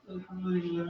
আলহামদুলিল্লাহ।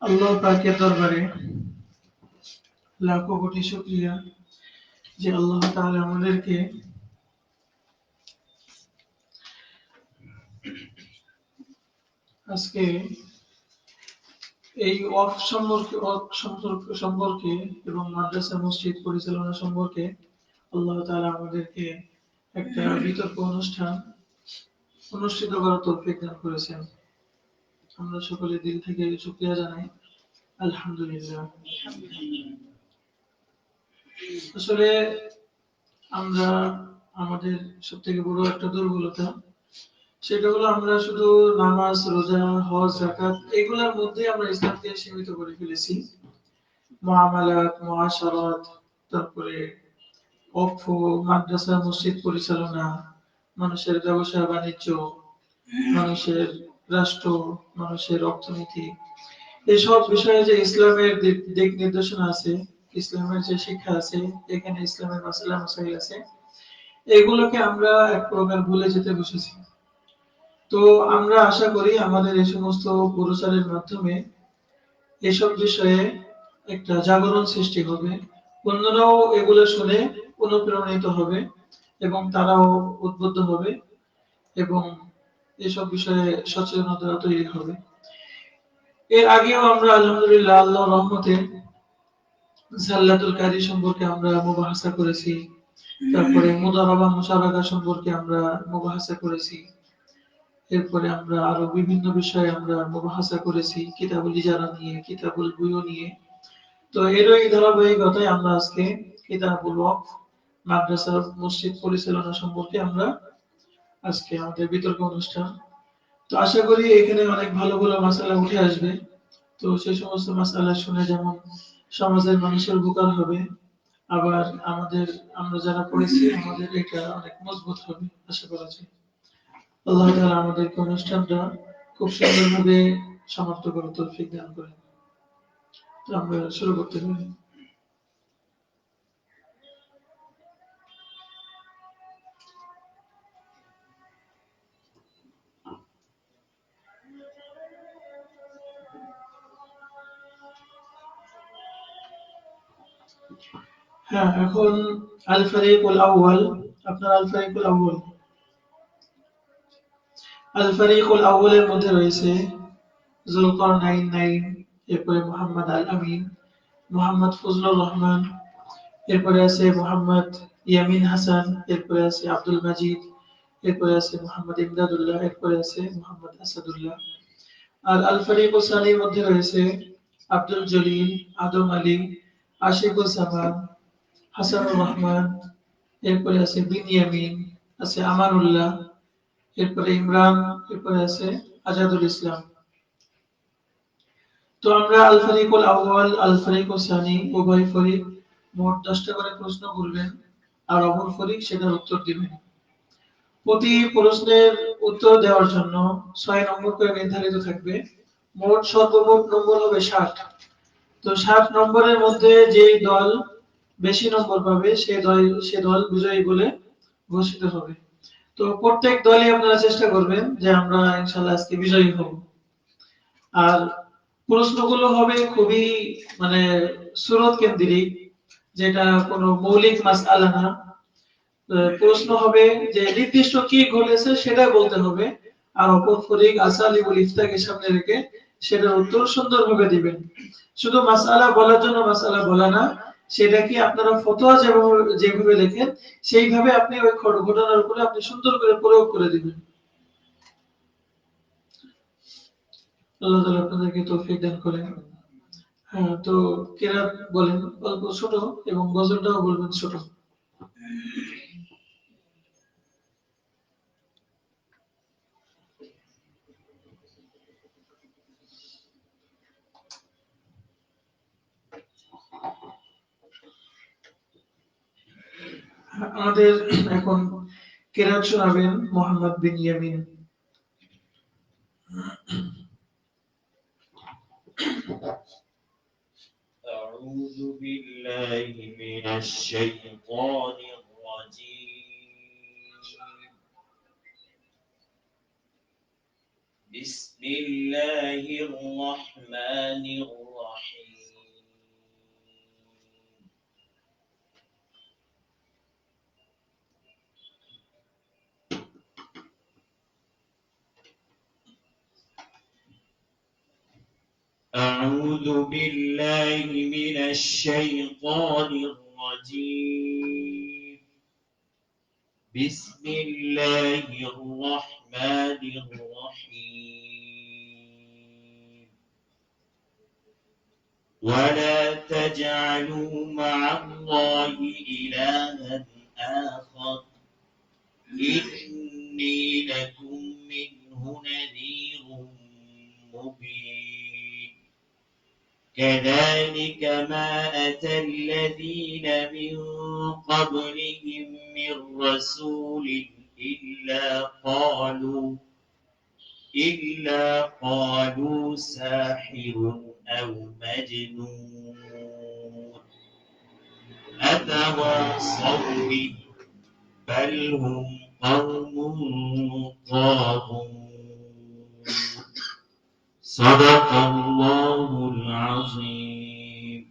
আল্লাহ পাকের দরবারে লাখো কোটি শুকরিয়া যে আল্লাহ তাআলা আমাদেরকে আজকে এই সম্পর্কে এবং মাদ্রাসা মসজিদ পরিচালনা সম্পর্কে আল্লাহ তাআলা আমাদেরকে একটা বিতর্ক অনুষ্ঠান অনুষ্ঠিত করার তৌফিক দান করেছেন। আমরা সকলে দিল থেকে শুকরিয়া জানাই। আলহামদুলিল্লাহ। আসলে আমরা আমাদের সবথেকে বড় একটা দুর্বলতা, সেটা হলো আমরা শুধু নামাজ, রোজা, হজ, যাকাত এগুলোর মধ্যে আমরা ইসলামকে সীমিত করে ফেলেছি। মুআমালাত, মুআশারাত, তারপরে অর্থ, মাদ্রাসা, মসজিদ পরিচালনা, মানুষের ব্যবসা বাণিজ্য, মানুষের রাষ্ট্র, মানুষের অর্থনীতি, এসব বিষয়ে যে ইসলামের দিক নির্দেশনা আছে, ইসলামের যে শিক্ষা আছে, এখানে ইসলামের মাসালা মাসাইল আছে, এগুলোকে আমরা এক প্রকার ভুলে যেতে বসেছি। তো আমরা আশা করি আমাদের এই সমস্ত প্রচারের মাধ্যমে এসব বিষয়ে একটা জাগরণ সৃষ্টি হবে, অন্যরাও এগুলো শুনে অনুপ্রাণিত হবে এবং তারাও উদ্বুদ্ধ হবে এবং এসব বিষয়ে সচেতনতা তৈরি হবে। এর আগেও আমরা আলহামদুলিল্লাহ আল্লাহর রহমতে জাল্লাতুল কারি সম্পর্কে আমরা মুবাহাসা করেছি, তারপরে মুদারাবা মুশারাকা সম্পর্কে আমরা মুবাহাসা করেছি, এরপরে আমরা আরো বিভিন্ন বিষয়ে আমরা মুবাহাসা করেছি, কিতাবুল ইজারা নিয়ে, কিতাবুল বুয়ু নিয়ে। তো এরই ধারাবাহিকতায় আমরা আজকে কিতাবুল ওয়াকফ, মাদ্রাসা মসজিদ পরিচালনা সম্পর্কে আমরা আজকে আমাদের বিতর্ক অনুষ্ঠান। তো আশা করি এখানে অনেক ভালো ভালো মাসালা উঠে আসবে। তো সেই সমস্ত মাসালা শুনে যেমন সমাজের মানুষের উপকার হবে, আবার আমরা যারা পড়েছি আমাদের এটা অনেক মজবুত হবে আশা করা যায়। আল্লাহ তাআলা আমাদেরকে অনুষ্ঠানটা খুব সুন্দরভাবে সমাপ্ত করার তৌফিক দান করেন। তো আমরা শুরু করতে পারি। হ্যাঁ, এখন আল ফারিকুল আউয়াল, আপনার আল ফারিকুল আউয়াল, আল ফারিকুল আউয়ালের মধ্যে রয়েছে জুলকারনাইন নাইন, এরপরে মোহাম্মদ আল আমিন, মোহাম্মদ ফজলুর রহমান, এরপরে আছে মোহাম্মদ ইয়ামিন হাসান, এরপরে আছে আব্দুল মাজিদ, এরপরে আছে মোহাম্মদ ইমদাদুল্লাহ, এরপরে আছে মোহাম্মদ আসাদুল্লাহ। আর আল ফারিকুল সানির মধ্যে রয়েছে আব্দুল জলিল, আদম আলী, আশিকুল সামান, হাসানুর রহমান, এরপরে আছে বিনিয়ামিন, আছে আমানুল্লাহ, এরপরে ইমরান, এরপরে আছে আজাদুল ইসলাম। তো আমরা আল ফারিকুল আউয়াল, আল ফারিকুল সানি, উভয় ফরিক মোট 10টা করে প্রশ্ন করবেন, আর অপর ফরিক সেটার উত্তর দিবেন। প্রতি প্রশ্নের উত্তর দেওয়ার জন্য 6 নম্বর করে নির্ধারিত থাকবে। মোট সর্বমোট নম্বর হবে 60। তো 60 নম্বরের মধ্যে যে দল বেশি নম্বর পাবে সে দল বিজয়ী বলে ঘোষিত হবে। তো প্রত্যেক দলই আপনারা চেষ্টা করবেন যে আমরা ইনশাআল্লাহ আজকে বিজয়ী হব। আর প্রশ্নগুলো হবে খুবই মানে সুরত কেন্দ্রিক, যেটা কোনো মৌলিক মাসআলা না। প্রশ্ন হবে যে নির্দিষ্ট কি ঘটেছে সেটা বলতে হবে, আর অপর ফরিক আসালিবুল ইফতাকে সামনে রেখে সেটার উত্তর সুন্দরভাবে দিবেন। শুধু মাসআলা বলার জন্য মাসআলা বলা না, সেটা কি আপনারা ফতোয়া যেভাবে লেখেন সেইভাবে আপনি ওই ঘটনার উপরে আপনি সুন্দর করে প্রয়োগ করে দিবেন। আল্লাহ তাআলা আপনাদেরকে তৌফিক দান করেন। হ্যাঁ, তো কিরাত বলেন অল্প ছোট, এবং গজলটাও বলবেন ছোট। আমাদের এখন কিরাত শোনাবেন মোহাম্মদ বিন ইয়ামিন। أعوذ بالله من الشيطان الرجيم. بسم الله الرحمن الرحيم. أعوذ بالله من الشيطان الرجيم. بسم الله الرحمن الرحيم. ولا تجعلوا مع الله إلها آخر إني لكم منه نذير مبين. كذلك ما أتى الذين من قبلهم من رسول إلا قالوا ساحر أو مجنون أتواصوا به بل هم قوم طاغون. صدق الله العظيم.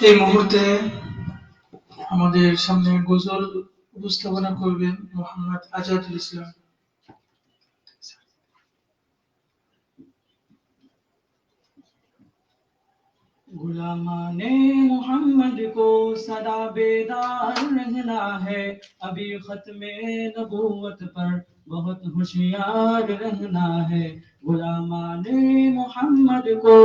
এই মুহূর্তে আমাদের সামনে গজল উপস্থাপনা করবেন মোহাম্মদ আজাদুল ইসলাম। गुलामाने मोहम्मद को सदा बेदार रहना है, अभी खत्मे नबूवत पर बहुत होशियार रहना है। गुलामाने मोहम्मद को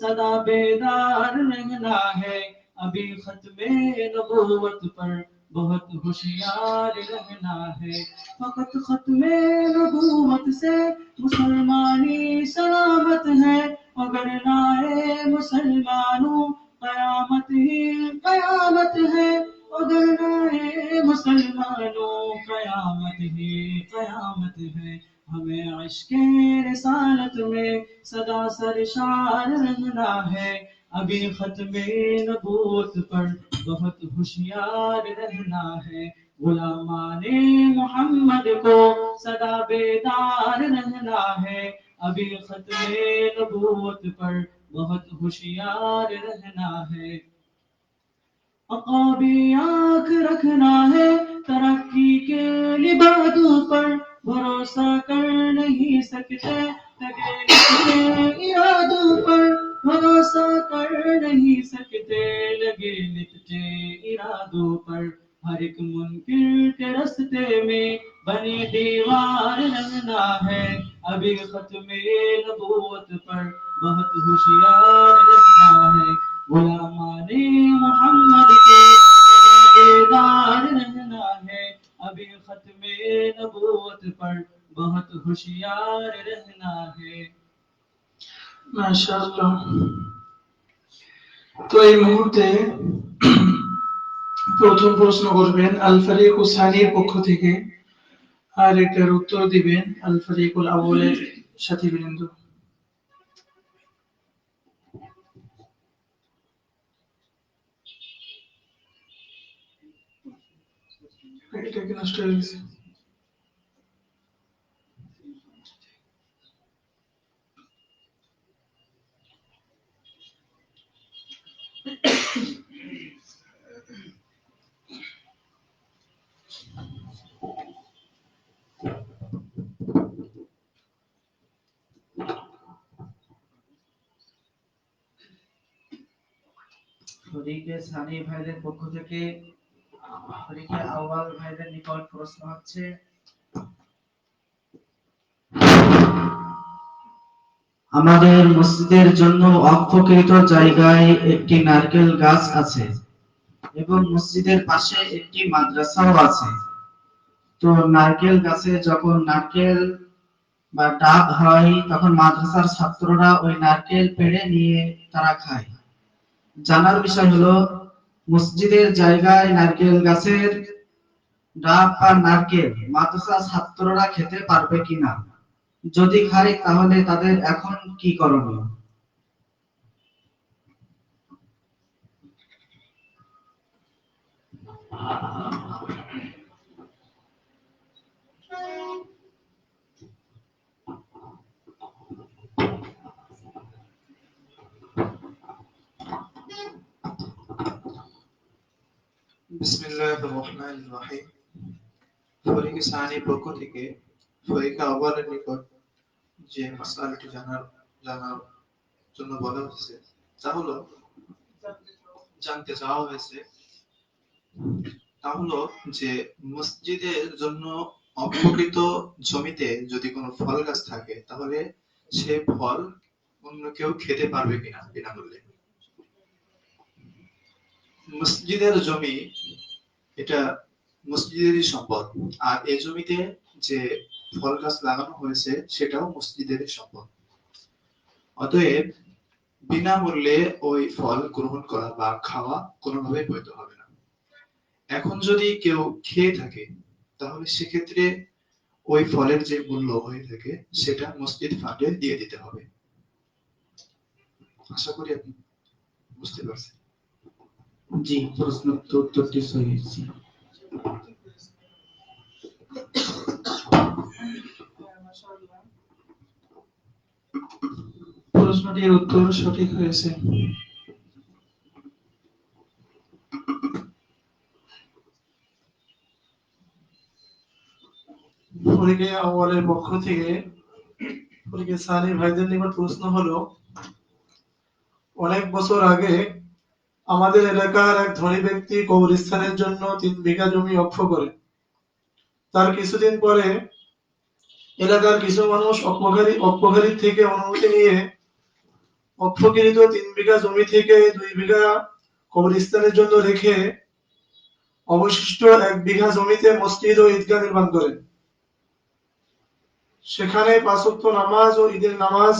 सदा बेदार रहना है, अभी खत्मे नबूवत पर बहुत होशियार रहना है। फकत खत्मे नबूवत से मुसलमानी सलामत है, अगर नाए मुसलमानों कयामत ही कयामत है, अगर नाए मुसलमानों कयामत ही कयामत है। हमें इश्क़े रिसालत में सदा सरशार रहना है, अभी खत्मे नबूवत पर बहुत होशियार रहना है। गुलामाने मोहम्मद को सदा बेदार रहना है, अभी खत्मे नबूवत पर बहुत होशियार रहना है। अक़ाबी आँख रखना है तरक्की के लिबादों पर, भरोसा कर नहीं सकते लगे निकले इरादों पर। भरोसा कर नहीं सकते लगे लिपटे इरादों पर हर एक मुनकिर के रास्ते में बने दीवार रंगना है अभी खत्मे नबूवत पर बहुत होशियार रहना है गुलामाने मोहम्मद के बेदार रहना है अभी खत्मे नबूवत पर बहुत होशियार रहना है। মাশাআল্লাহ। তো এই মুহূর্তে প্রথম প্রশ্ন করবেন আল ফারিক সানির পক্ষ থেকে, আর এটার উত্তর দিবেন আল ফারিকুল আউয়ালের সাথীবৃন্দ। এটা কি নষ্ট হয়ে গেছে? ফরিকে সানি ভাইদের পক্ষ থেকে ফরিকে আউয়াল ভাইদের নিকট প্রশ্ন হচ্ছে আমাদের মসজিদের জন্য অক্ষকৃত জায়গায় একটি নারকেল গাছ আছে এবং মসজিদের পাশে একটি মাদ্রাসাও আছে। তো নারকেল গাছে যখন নারকেল বা ডাব হয় তখন মাদ্রাসার ছাত্ররা ওই নারকেল পেড়ে নিয়ে তারা খায়। জানার বিষয় হলো মসজিদের জায়গায় নারকেল গাছের ডাব বা নারকেল মাদ্রাসার ছাত্ররা খেতে পারবে কিনা, যদি খায় তাহলে তাদের এখন কি করণীয়? বিসমিল্লাহির রহমানির রহিম। ফরিক সানির পক্ষ থেকে ফরিক আউয়ালের নিকট যে মাসআলাটি জানার জন্য বলা হয়েছে তা হলো জানতে চাওয়া হয়েছে তা হলো যে মসজিদের জন্য অপকৃত জমিতে যদি কোনো ফল গাছ থাকে তাহলে সে ফল অন্য কেউ খেতে পারবে কিনা বিনামূল্যে। মসজিদের জমি এটা মসজিদেরই সম্পদ, আর এই জমিতে যে ফল গাছ লাগানো হয়েছে সেটাও মসজিদেরই সম্পদ। অতএব বিনামূল্যে ওই ফল গ্রহণ করা বা খাওয়া কোনোভাবে বৈধ হবে না। এখন যদি কেউ খেয়ে থাকে তাহলে সেক্ষেত্রে ওই ফলের যে মূল্য হয়ে থাকে সেটা মসজিদ ফান্ডে দিয়ে দিতে হবে। আশা করি আপনি বুঝতে পারছেন। জি, প্রশ্ন উত্তরটি সহি। প্রশ্নটির উত্তর সঠিক হয়েছে। ফরিকে আউয়ালের পক্ষ থেকে ফরিকে সানি ভাইদের নিকট প্রশ্ন হলো, অনেক বছর আগে আমাদের এলাকার এক ধনী ব্যক্তি কবরস্থানের জন্য 3 বিঘা জমি অক্ষ করে। তার কিছুদিন পরে এলাকার কিছু মানুষ অক্ষকারী থেকে অনুমতি নিয়ে অক্ষকৃত 3 বিঘা জমি থেকে 2 বিঘা কবরস্থানের জন্য রেখে অবশিষ্ট 1 বিঘা জমিতে মসজিদ ও ঈদগাহ নির্মাণ করেন। সেখানে 5 ওয়াক্ত নামাজ ও ঈদের নামাজ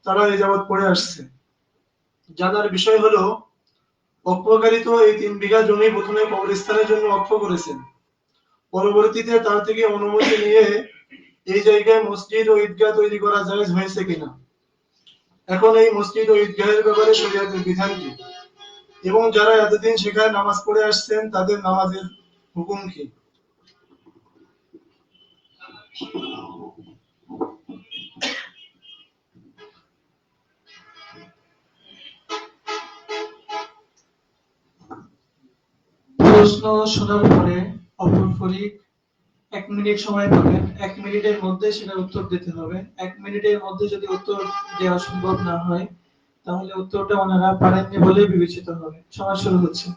তারা এ যাবৎ পড়ে আসছে। জানার বিষয় হলো অক্ষকারী তো এই 3 বিঘা জমি প্রথমে কবরস্থানের জন্য অক্ষ করেছেন, পরবর্তীতে তার থেকে অনুমতি নিয়ে এই জায়গায় মসজিদ ও ঈদগাহ তৈরি করা জায়েজ হয়েছে কিনা। এখন এই মসজিদ ও ঈদগাহের ব্যাপারে শরীয়তের বিধান কি, এবং যারা এতদিন সেখানে নামাজ পড়ে আসছেন তাদের নামাজের হুকুম কি? প্রশ্ন শোনার পরে অপর ফরিক 1 মিনিট সময় পাবেন। 1 মিনিটের মধ্যে সেটা উত্তর দিতে হবে। 1 মিনিটের মধ্যে যদি উত্তর দেওয়া সম্ভব না হয় তাহলে উত্তরটা ওনারা পারেননি বলেই বিবেচিত হবে। সময় শুরু হচ্ছে।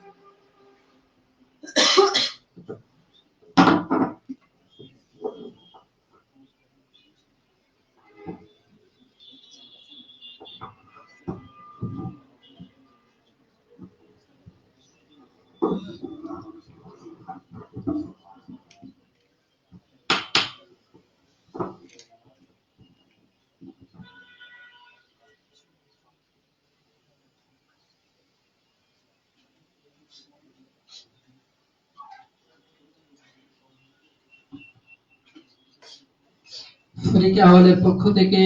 ফরিকে আওয়ালের পক্ষ থেকে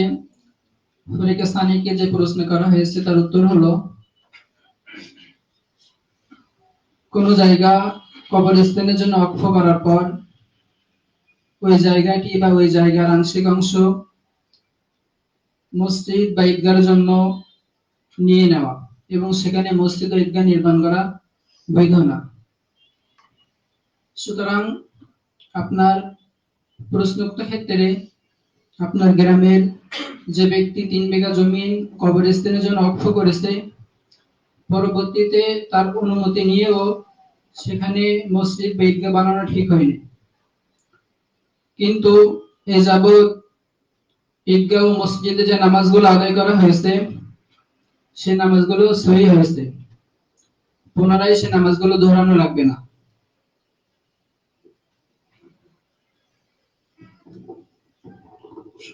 ফরিকে সানিকে যে প্রশ্ন করা হয়েছে তার উত্তর হলো, কোন জায়গা কবরস্থানের জন্য ওয়াকফ করার পর ওই জায়গাটি বা ওই জায়গার আংশিক অংশ মসজিদ বা ঈদগাহের জন্য নিয়ে নেওয়া এবং সেখানে মসজিদ ও ঈদগাহ নির্মাণ করা বৈধ না। সুতরাং আপনার প্রশ্নোক্ত ক্ষেত্রে আপনার গ্রামের যে ব্যক্তি 3 বিঘা জমি কবরস্থানের জন্য ওয়াকফ করেছে, পরবর্তীতে তার অনুমতি নিয়েও সেখানে মসজিদ বা ঈদগাহ বানানো ঠিক হয়নি, কিন্তু এ যাবৎ ঈদগাহ ও মসজিদে যে নামাজগুলো আদায় করা হয়েছে সে নামাজগুলো সহিহ হয়েছে, পুনরায় সে নামাজগুলো দোহরানো লাগবে না।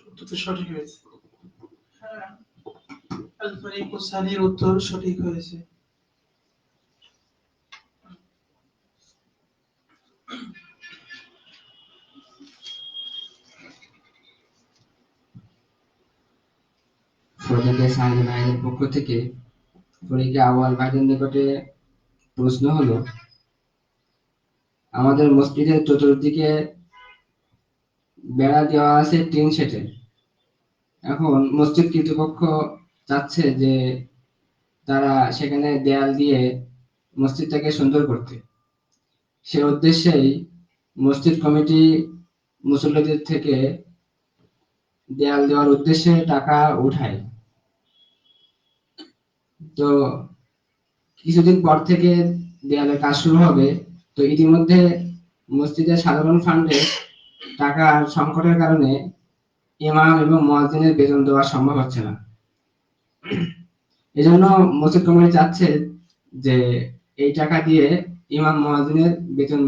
উত্তর তো সঠিক হয়েছে। হ্যাঁ, আল ফারিকু সানির উত্তর সঠিক হয়েছে। ফরিকে সানি ভাইয়ের পক্ষ থেকে ফরিকে আউয়াল ভাইদের নিকটে প্রশ্ন হলো, আমাদের মসজিদের চতুর্দিকে বেড়া দেওয়া আছে টিন শেডের। এখন মসজিদ কর্তৃপক্ষ চাচ্ছে যে তারা সেখানে দেয়াল দিয়ে মসজিদটাকে সুন্দর করতে। সে উদ্দেশ্যেই মসজিদ কমিটি মুসল্লিদের থেকে দেয়াল দেওয়ার উদ্দেশ্যে টাকা উঠায়। তো কিছুদিন পর থেকে দেয়ালের কাজ শুরু হবে। তো ইতিমধ্যে মসজিদের সাধারণ ফান্ডে টাকার সংকটের কারণে ইমাম এবং মুয়াজ্জিনের বেতন দেওয়া সম্ভব হচ্ছে না। এজন্য মসজিদ কমিটি চাচ্ছে যে এই টাকা দিয়ে ইমাম মুয়াজ্জিনের বেতন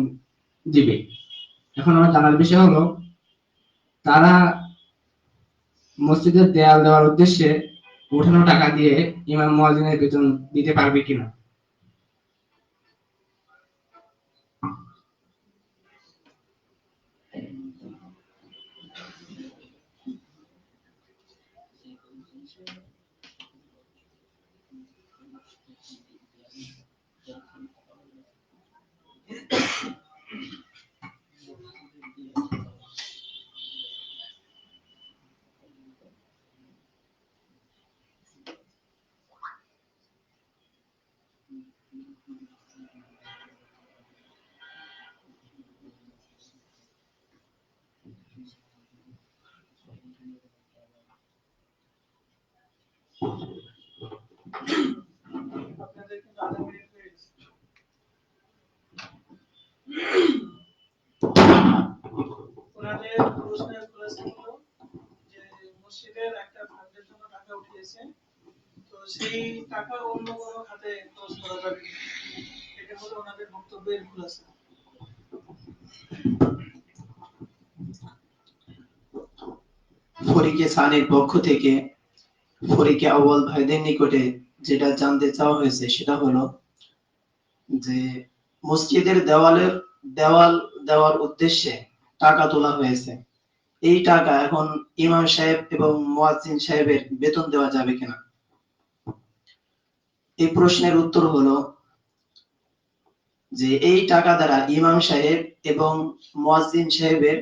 দিবে। এখন আমার জানার বিষয় হলো, তারা মসজিদের দেয়াল দেওয়ার উদ্দেশ্যে উঠানো টাকা দিয়ে ইমাম মুয়াজ্জিনের বেতন দিতে পারবে কিনা। আপনাদের কিন্তু আধা মিনিট হয়ে গেছে। ওনাদের প্রশ্নের খোলাসা হলো যে মসজিদের একটা ফান্ডের জন্য টাকা উঠিয়েছে, তো সেই টাকা অন্য কোনো খাতে খরচ করা যাবে না। এটা হলো ওনাদের বক্তব্যের খোলাসা। ফরিকে সানির পক্ষ থেকে ফরিকে আউয়াল ভাইদের নিকটে যেটা জানতে চাওয়া হয়েছে সেটা হলো যে মসজিদের দেওয়াল দেওয়ার উদ্দেশ্যে টাকা তোলা হয়েছে, এই টাকা এখন ইমাম সাহেব এবং মুয়াজ্জিন সাহেবের বেতন দেওয়া যাবে কিনা। এই প্রশ্নের উত্তর হলো যে এই টাকা দ্বারা ইমাম সাহেব এবং মুয়াজ্জিন সাহেবের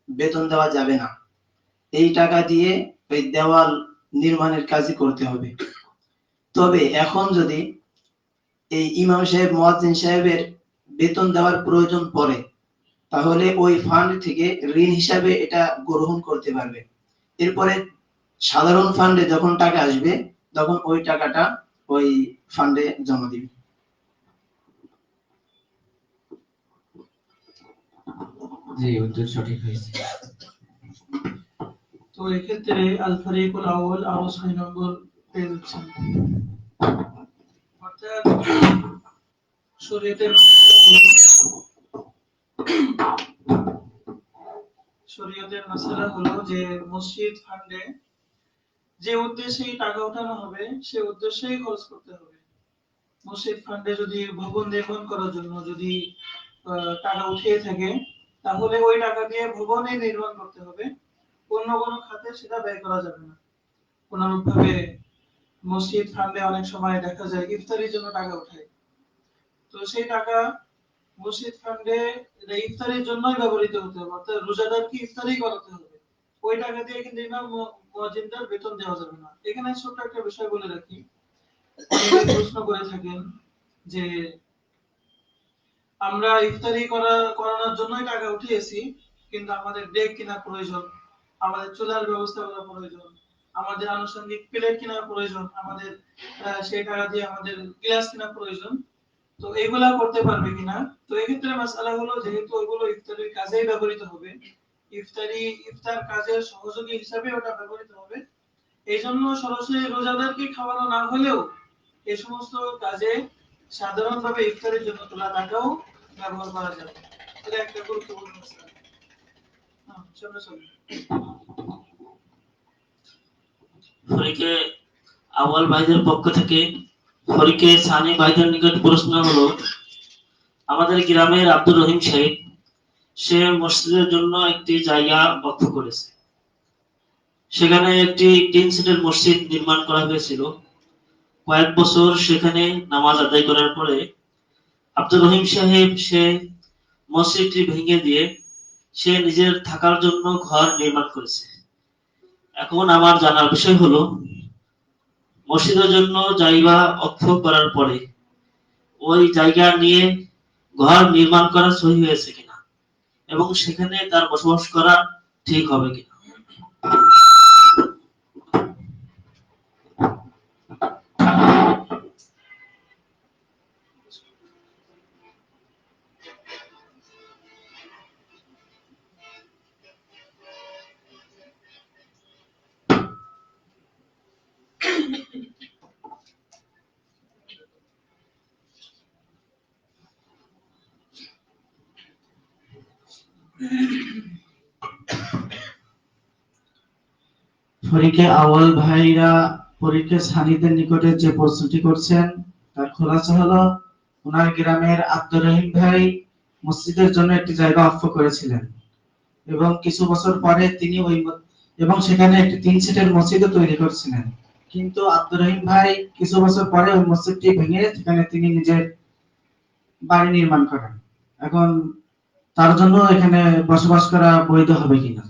বেতন দেওয়া যাবে না। এই টাকা দিয়ে ওই দেওয়াল নির্মাণের কাজই করতে হবে। তবে এখন যদি এই ইমাম সাহেব মুয়াজ্জিন সাহেবের বেতন দেওয়ার প্রয়োজন পড়ে, তাহলে ওই ফান্ড থেকে ঋণ হিসাবে এটা গ্রহণ করতে পারবে। এরপরে সাধারণ ফান্ডে যখন টাকা আসবে তখন ওই টাকাটা ওই ফান্ডে জমা দিবে। জি, উত্তর সঠিক হয়েছে। তো এক্ষেত্রে আল ফারিকুল আউয়াল আরো 6 নম্বর পেয়ে যাচ্ছেন। অর্থাৎ শরীয়তের মাসালা হলো যে মসজিদ ফান্ডে যে উদ্দেশ্যে টাকা উঠানো হবে সে উদ্দেশ্যেই খরচ করতে হবে। মসজিদ ফান্ডে যদি ভবন নির্মাণ করার জন্য যদি টাকা উঠিয়ে থাকে তাহলে ওই টাকা দিয়ে ভবনই নির্মাণ করতে হবে, অন্য কোনো খাতে সেটা ব্যয় করা যাবে না। অনুরূপভাবে মসজিদ ফান্ডে অনেক সময় দেখা যায় ইফতারির জন্য টাকা উঠায়, তো সেই টাকা মসজিদ ফান্ডে ইফতারির জন্যই ব্যবহৃত হতে হবে, অর্থাৎ রোজাদারকে ইফতারি করাতে হবে। ওই টাকা দিয়ে কিন্তু ইমাম মুয়াজ্জিনদের বেতন দেওয়া যাবে না। এখানে ছোট্ট একটা বিষয় বলে রাখি, অনেকে প্রশ্ন করে থাকেন যে আমরা ইফতারি করানোর জন্যই টাকা উঠিয়েছি, কিন্তু আমাদের ডেক কেনা প্রয়োজন, আমাদের চুলার ব্যবস্থা করা প্রয়োজন, আমাদের আনুষঙ্গিক প্লেট কেনা প্রয়োজন, আমাদের সেই টাকা দিয়ে আমাদের গ্লাস কেনা প্রয়োজন, তো এগুলা করতে পারবে কিনা। তো এক্ষেত্রে মাসআলা হলো যেহেতু ওইগুলো ইফতারির কাজেই ব্যবহৃত হবে, ইফতার কাজের সহযোগী হিসাবে ওটা ব্যবহৃত হবে, এই জন্য সরাসরি রোজাদারকে খাওয়ানো না হলেও এই সমস্ত কাজে সাধারণভাবে ইফতারের জন্য তোলা টাকাও ব্যবহার করা যাবে। এটা একটা গুরুত্বপূর্ণ মাসআলা। সামনে চলুন। ফরিকে আউয়াল ভাইদের পক্ষ থেকে ফরিকে সানি ভাইদের নিকট প্রশ্ন হলো, আমাদের গ্রামের আব্দুর রহিম সাহেব সে মসজিদের জন্য একটি জায়গা বক্ষ করেছে। সেখানে একটি 3 সেটের মসজিদ নির্মাণ করা হয়েছিল। কয়েক বছর সেখানে নামাজ আদায় করার পরে আব্দুর রহিম সাহেব সে মসজিদটি ভেঙে দিয়ে সে নিজের থাকার জন্য ঘর নির্মাণ করেছে। এখন আমার জানার বিষয় হলো, মসজিদের জন্য জায়গা অক্ষ করার পরে ওই জায়গা নিয়ে ঘর নির্মাণ করা সহি হয়েছে কিনা এবং সেখানে তার বসবাস করা ঠিক হবে কিনা। ফরিকে আউয়াল ভাইরা ফরিকে সানিদের নিকটে যে প্রশ্নটি করছেন তার খোলাসা হলো, ওনার গ্রামের আব্দুর রহিম ভাই মসজিদের জন্য একটি জায়গা অক্ষ করেছিলেন এবং কিছু বছর পরে তিনি এবং সেখানে একটি 3 সেটের মসজিদও তৈরি করেছিলেন। কিন্তু আব্দুর রহিম ভাই কিছু বছর পরে ওই মসজিদটি ভেঙে সেখানে তিনি নিজের বাড়ি নির্মাণ করেন। এখন তার জন্য এখানে বসবাস করা বৈধ হবে কিনা।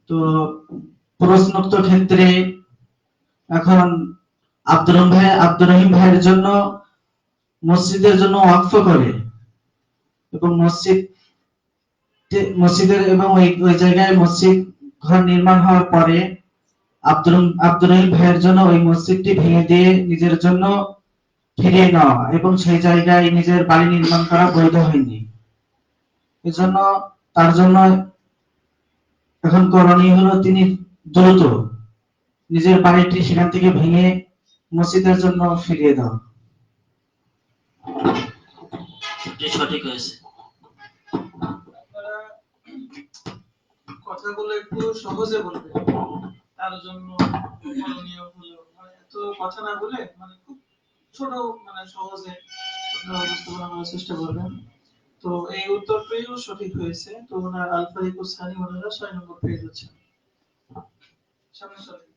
তো প্রশ্নোক্ত ক্ষেত্রে এখন আব্দুর রহিম ভাইয়ের জন্য মসজিদের জন্য ওয়াকফ করে এবং মসজিদের এবং ওই জায়গায় মসজিদ ঘর নির্মাণ হওয়ার পরে আব্দুর রহিম ভাইয়ের জন্য ওই মসজিদটি ভেঙে দিয়ে নিজের জন্য ফিরিয়ে নেওয়া এবং সেই জায়গায় নিজের বাড়ি নির্মাণ করা বৈধ হয়নি। এজন্য তার জন্য এখন করণীয় হলো তিনি দ্রুত নিজের বাড়িটি সেখান থেকে ভেঙে মসজিদের জন্য ফিরিয়ে দাও। সঠিক হয়েছে। আপনারা কথাগুলো একটু সহজে বলবেন, তার জন্য করণীয় হলো মানে এত কথা না বলে মানে খুব ছোট মানে সহজে আপনারা উপস্থাপনা করার চেষ্টা করবেন। তো এই উত্তরটিও সঠিক হয়েছে। তো ওনার আল ফারিকুস সানি ওনারা 6 নম্বর পেয়ে যাচ্ছেন। সামনে চলেন।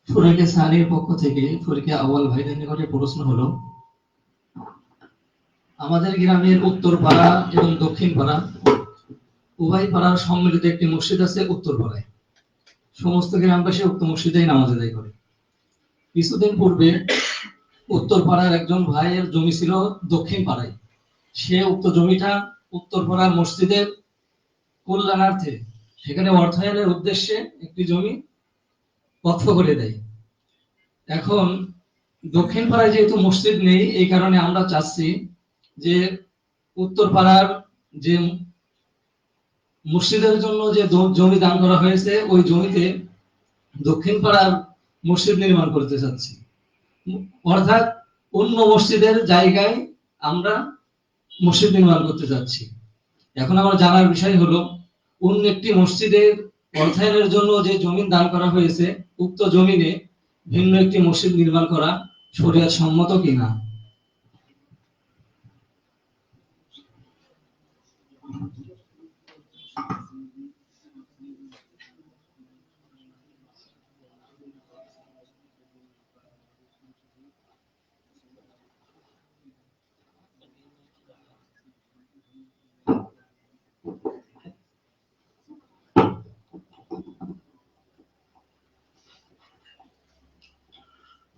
ফরিকে সানির পক্ষ থেকে ফরিকে আউয়াল ভাইদের নিকটে প্রশ্ন হলো, আমাদের গ্রামের উত্তর পাড়া এবং দক্ষিণ পাড়া উভয় পাড়ার সম্মিলিত একটি মসজিদ আছে উত্তর পাড়ায়। সমস্ত গ্রামবাসী উক্ত মসজিদেই নামাজ আদায় করে। কিছুদিন পূর্বে উত্তর পাড়ার একজন ভাইয়ের জমি ছিল দক্ষিণ পাড়ায়। সে উক্ত জমিটা উত্তরপাড়ার মসজিদের কল্যাণার্থে সেখানে অর্থায়নের উদ্দেশ্যে একটি জমি ওয়াকফ করে দেয়। এখন দক্ষিণ পাড়ায় যেহেতু মসজিদ নেই, এই কারণে আমরা চাচ্ছি যে উত্তর পাড়ার যে মসজিদের জন্য যে জমি দান করা হয়েছে ওই জমিতে দক্ষিণ পাড়ার মসজিদ নির্মাণ করতে চাচ্ছি, অর্থাৎ অন্য মসজিদের জায়গায় আমরা মসজিদ নির্মাণ করতে চাচ্ছি। এখন আমার জানার বিষয় হলো অন্য একটি মসজিদের অর্থায়নের জন্য যে জমি দান করা হয়েছে উক্ত জমিনে ভিন্ন একটি মসজিদ নির্মাণ করা শরিয়ত সম্মত কিনা।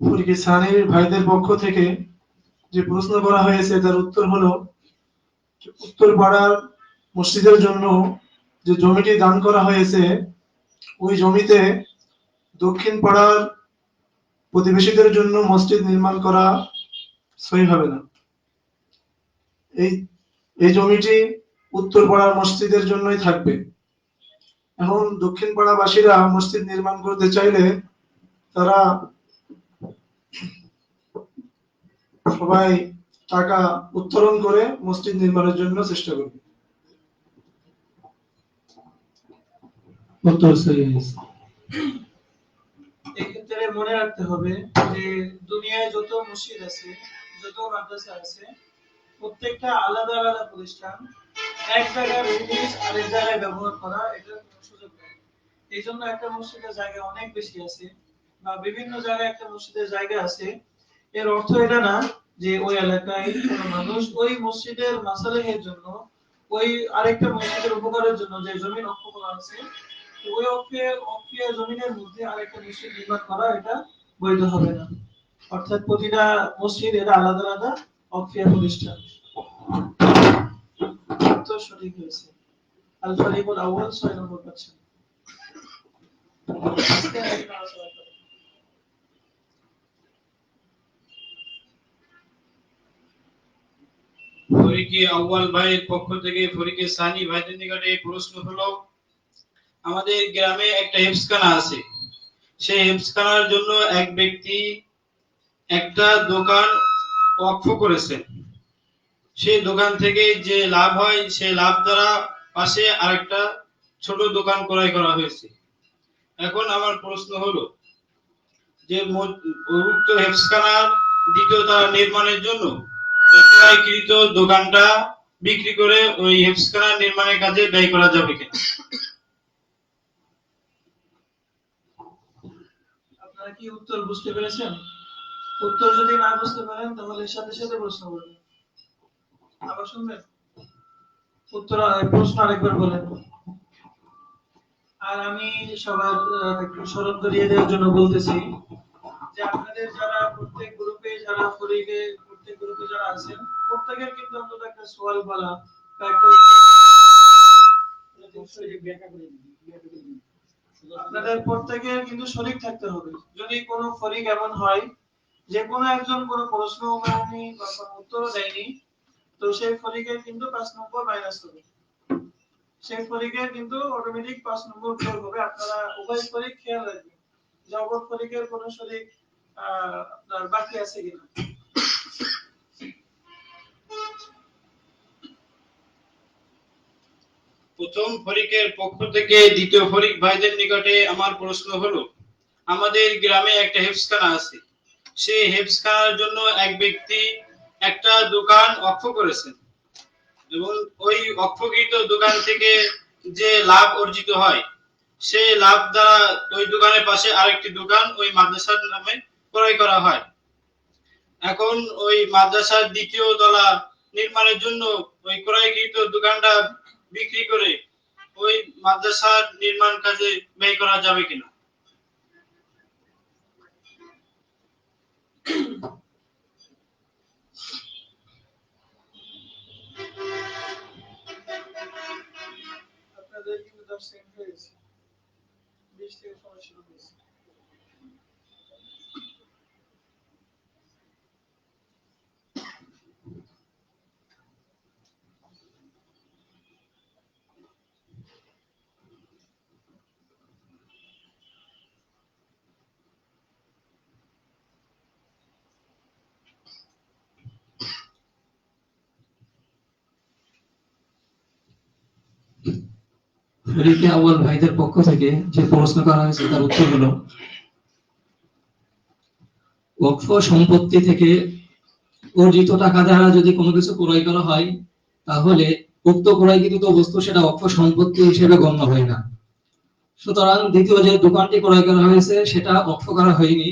ফরিকে সানির ভাইদের পক্ষ থেকে যে প্রশ্ন করা হয়েছে তার উত্তর হলো, উত্তর পাড়ার মসজিদের জন্য যে জমিটি দান করা হয়েছে ওই জমিতে দক্ষিণ পাড়ার প্রতিবেশীদের জন্য মসজিদ নির্মাণ করা সহি হবে না। এই এই জমিটি উত্তর পাড়ার মসজিদের জন্যই থাকবে। এখন দক্ষিণ পাড়াবাসীরা মসজিদ নির্মাণ করতে চাইলে তারা সবাই টাকা উত্তোলন করে মসজিদ নির্মাণের জন্য চেষ্টা করবে। উত্তর সহি হয়েছে। এক্ষেত্রে মনে রাখতে হবে যে দুনিয়ায় যত মসজিদ আছে, যত মাদ্রাসা আছে, প্রত্যেকটা আলাদা আলাদা প্রতিষ্ঠান। এক জায়গার জিনিস আরেক জায়গায় ব্যবহার করা এটা কোনো সুযোগ নেই। এই জন্য একটা মসজিদের জায়গা অনেক বেশি আছে বা বিভিন্ন জায়গায় একটা মসজিদের জায়গা আছে, এর অর্থ এটা না যে ওই এলাকায় কোনো মানুষ ওই মসজিদের মাসালেহের জন্য, ওই আরেকটা মসজিদের উপকারের জন্য যে জমি অক্ষ করা আছে, তো ওই অক্ষীয় জমিনের মধ্যে আরেকটা মসজিদ নির্মাণ করা এটা বৈধ হবে না। অর্থাৎ প্রতিটা মসজিদ এটা আলাদা আলাদা অক্ষীয় প্রতিষ্ঠান। তো সঠিক হয়েছে। আল ফারিকুল আউয়াল 6 নম্বর পাচ্ছেন। ফরিকে আউয়াল ভাইয়ের পক্ষ থেকে ফরিকে সানি ভাইদের নিকটে প্রশ্ন হলো, আমাদের গ্রামে একটা হেফজখানা আছে। সেই হেফজখানার জন্য এক ব্যক্তি একটা দোকান ওয়াকফ করেছেন। সেই দোকান থেকে যে লাভ হয় সেই লাভ দ্বারা পাশে আরেকটা ছোট দোকান ক্রয় করা হয়েছে। এখন আমার প্রশ্ন হলো যে উক্ত হেফজখানার দ্বিতীয় তলা নির্মাণের জন্য ক্রয়কৃত দোকানটা বিক্রি করে ওই হেফজখানা নির্মাণের কাজে ব্যয় করা যাবে কিনা? আপনারা কি উত্তর বুঝতে পেরেছেন? উত্তর যদি না বুঝতে পারেন তাহলে সাথে সাথে প্রশ্ন করবেন। আবার শুনবেন? উত্তর প্রশ্ন আরেকবার বলেন। আর আমি সবার একটু স্মরণ করিয়ে দেওয়ার জন্য বলতেছি যে আপনাদের যারা প্রত্যেক গ্রুপে যারা ফরিকে প্রত্যেক গ্রুপে যারা আছেন প্রত্যেকের কিন্তু অন্তত একটা সওয়াল বলা বা একটা আপনাদের প্রত্যেকের কিন্তু শরীক থাকতে হবে। যদি কোনো ফরিক এমন হয় যে কোনো একজন কোনো প্রশ্ন করেনি বা কোনো উত্তরও দেয়নি, তো সেই ফরিকের কিন্তু 5 নম্বর মাইনাস হবে। সেই ফরিকের কিন্তু অটোমেটিক 5 নম্বর যোগ হবে। আপনারা উভয় ফরিক খেয়াল রাখবেন যে অপর ফরিকের কোনো শরীক আপনার বাকি আছে কিনা। প্রথম ফরিকের পক্ষ থেকে দ্বিতীয় ফরিক ভাইদের নিকটে আমার প্রশ্ন হলো, আমাদের গ্রামে একটা হেফজখানা আছে। সেই হেফজখানার জন্য এক ব্যক্তি একটা দোকান ওয়াকফ করেছেন এবং ওই ওয়াকফকৃত দোকান থেকে যে লাভ অর্জিত হয় সেই লাভ দ্বারা ওই দোকানের পাশে আরেকটি দোকান ওই মাদ্রাসার নামে ক্রয় করা হয়। এখন ওই মাদ্রাসার দ্বিতীয় তলা নির্মাণের জন্য ওই ক্রয়কৃত দোকানটা বিক্রি করে ওই মাদ্রাসার নির্মাণ কাজে ব্যয় করা যাবে কিনা? 20% হয়ে গেছে, 20 থেকে সময় শুরু হয়েছে। ফরিকে আউয়াল ভাইদের পক্ষ থেকে যে প্রশ্ন করা হয়েছে তার উত্তর হলো, ওয়াকফ সম্পত্তি থেকে অর্জিত টাকা দ্বারা যদি কোনো কিছু ক্রয় করা হয়, তাহলে উক্ত ক্রয়কৃত বস্তু সেটা ওয়াকফ সম্পত্তি হিসেবে গণ্য হয় না। সুতরাং দ্বিতীয় যে দোকানটি ক্রয় করা হয়েছে সেটা ওয়াকফ করা হয়নি,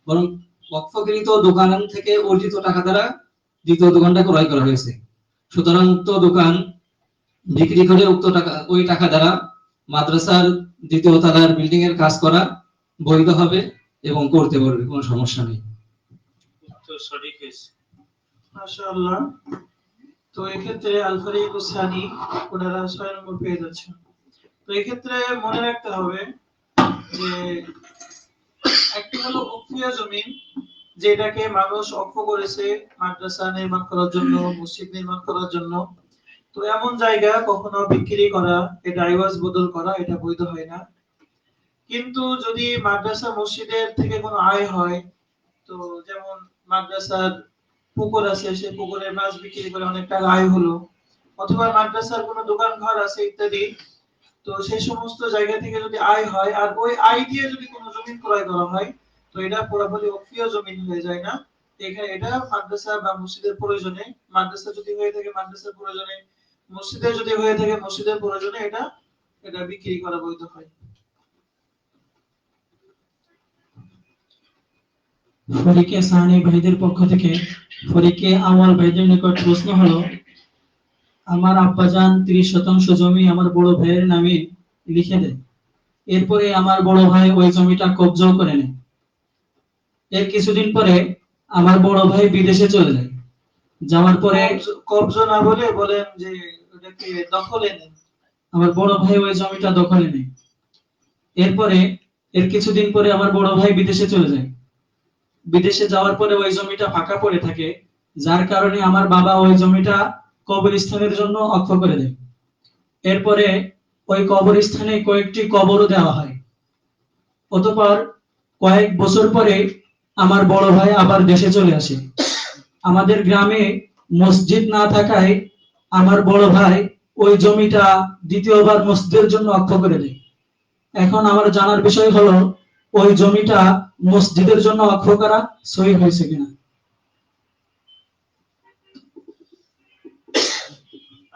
বরং ওয়াকফকৃত দোকান থেকে অর্জিত টাকা দ্বারা দ্বিতীয় দোকানটা ক্রয় করা হয়েছে। সুতরাং উক্ত দোকান বিক্রি করে উক্ত টাকা, ওই টাকা দ্বারা মাদ্রাসার দ্বিতীয় তলার বিল্ডিং এর কাজ করা বৈধ হবে এবং করতে পারবে, কোনো সমস্যা নেই। উত্তর সঠিক হয়েছে। মাশাআল্লাহ। তো এক্ষেত্রে আল ফারিক সানি ওনারা 6 নম্বর পেয়ে যাচ্ছে। তো এক্ষেত্রে মনে রাখতে হবে যে একটি হলো ওকফিয়া জমি, যেটাকে মানুষ ওকফ করেছে মাদ্রাসা নির্মাণ করার জন্য, মসজিদ নির্মাণ করার জন্য। তো এমন জায়গা কখনো বিক্রি করা, এটা আইওয়াজ বদল করা, এটা বৈধ হয় না। কিন্তু যদি মাদ্রাসা মসজিদের থেকে কোনো আয় হয়, তো যেমন মাদ্রাসার পুকুর আছে, সেই পুকুরে মাছ বিক্রি করে অনেক টাকা আয় হলো, অথবা মাদ্রাসার কোনো দোকান ঘর আছে ইত্যাদি, তো সেই সমস্ত জায়গা থেকে যদি আয় হয় আর ওই আয় দিয়ে যদি কোনো জমি ক্রয় করা হয়, তো এটা পুরোপুরি ওকফিয়া জমি হয়ে যায় না। এখানে এটা মাদ্রাসা বা মসজিদের প্রয়োজনে, মাদ্রাসা যদি হয়ে থাকে মাদ্রাসার প্রয়োজনে, মসজিদের যদি হয়ে থাকে মসজিদের প্রয়োজনে এটা এটা বিক্রি করা বৈধ হয়। ফরিকে সানি ভাইদের পক্ষ থেকে ফরিকে আউয়াল ভাইদের নিকট প্রশ্ন হলো, আমার আব্বাজান 30% জমি আমার বড় ভাইয়ের নামে লিখে দেয়। এরপরে আমার বড় ভাই ওই জমিটা কবজাও করে নেয়। এর কিছুদিন পরে আমার বড় ভাই বিদেশে চলে যায়। যাওয়ার পরে কবজা না বলে বলেন যে ওটাকে দখলে নেন। আমার বড় ভাই ওই জমিটা দখলে নেয়। এরপরে এর কিছুদিন পরে আমার বড় ভাই বিদেশে চলে যায়। বিদেশে যাওয়ার পরে ওই জমিটা ফাঁকা পড়ে থাকে, যার কারণে আমার বাবা ওই জমিটা কবরস্থানের জন্য অক্ষ করে দেয়। এরপরে ওই কবরস্থানে কয়েকটি কবরও দেওয়া হয়। অতঃপর কয়েক বছর পরে আমার বড় ভাই আবার দেশে চলে আসে। আমাদের গ্রামে মসজিদ না থাকায় আমার বড় ভাই ওই জমিটা দ্বিতীয়বার মসজিদের জন্য অক্ষ করে দেয়। এখন আমার জানার বিষয় হলো, ওই জমিটা মসজিদের জন্য অক্ষ করা সহি হয়েছে কিনা।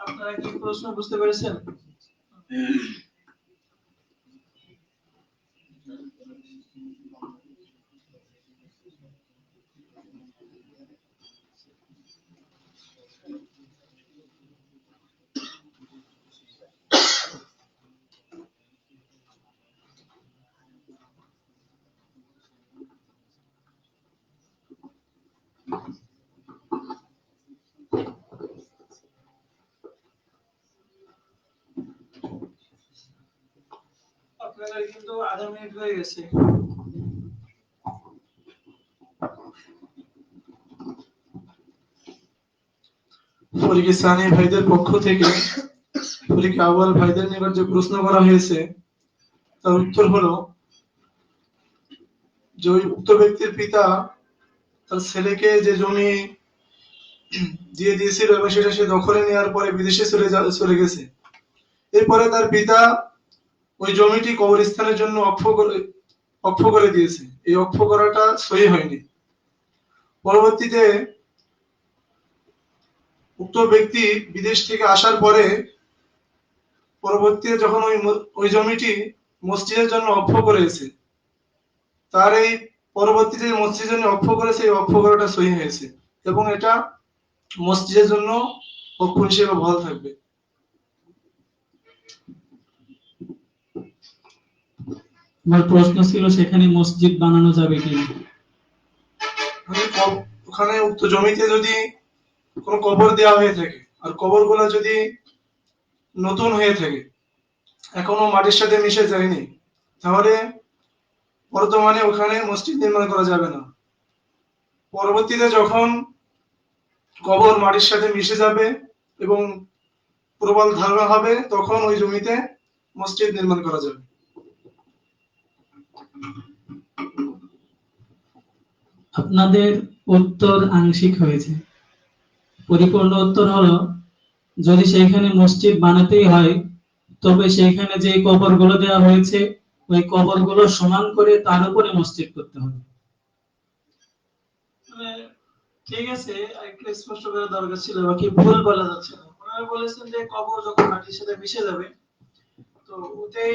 আপনারা কি প্রশ্ন বুঝতে পেরেছেন? আপনাদের কিন্তু আধা মিনিট হয়ে গেছে। ফরিকে সানি ভাইদের পক্ষ থেকে ফরিকে আউয়াল ভাইদের নিকট যে প্রশ্ন করা হয়েছে তার উত্তর হলো, যে ওই উক্ত ব্যক্তির পিতা তার ছেলেকে যে জমি দিয়ে দিয়েছিল এবং সেটা সে দখলে নেওয়ার পরে বিদেশে চলে গেছে। এরপরে তার পিতা ওই জমিটি কবরস্থানের জন্য অক্ষ করে দিয়েছে। এই অক্ষ করাটা সহি হয়নি। পরবর্তীতে উক্ত ব্যক্তি বিদেশ থেকে আসার পরে পরবর্তীতে যখন ওই জমিটি মসজিদের জন্য অক্ষ করেছে, তার এই পরবর্তীতে মসজিদের জন্য অক্ষ করেছে, এই অক্ষ করাটা সহি হয়েছে এবং এটা মসজিদের জন্য অক্ষ হিসেবে ভালো থাকবে। আমার প্রশ্ন ছিল, সেখানে মসজিদ বানানো যাবে কিনা। ওখানে উক্ত জমিতে যদি কোনো কবর দেওয়া হয়ে থাকে আর কবরগুলো যদি নতুন হয়ে থাকে, এখনো মাটির সাথে মিশে যায়নি, তাহলে বর্তমানে ওখানে মসজিদ নির্মাণ করা যাবে না। পরবর্তীতে যখন কবর মাটির সাথে মিশে যাবে এবং প্রবল ধারণা হবে, তখন ওই জমিতে মসজিদ নির্মাণ করা যাবে। আপনাদের উত্তর আংশিক হয়েছে। পরিপূর্ণ উত্তর হলো, যদি সেইখানে মসজিদ বানাতেই হয় তবে সেইখানে যে কবরগুলো দেওয়া হয়েছে ওই কবরগুলো সমান করে তার উপরে মসজিদ করতে হবে। মানে ঠিক আছে, একটু স্পষ্ট করা দরকার ছিল, বাকি ভুল বলা যাচ্ছে না। ওনারা বলেছেন যে কবর যখন মাটির সাথে মিশে যাবে তো ওটাই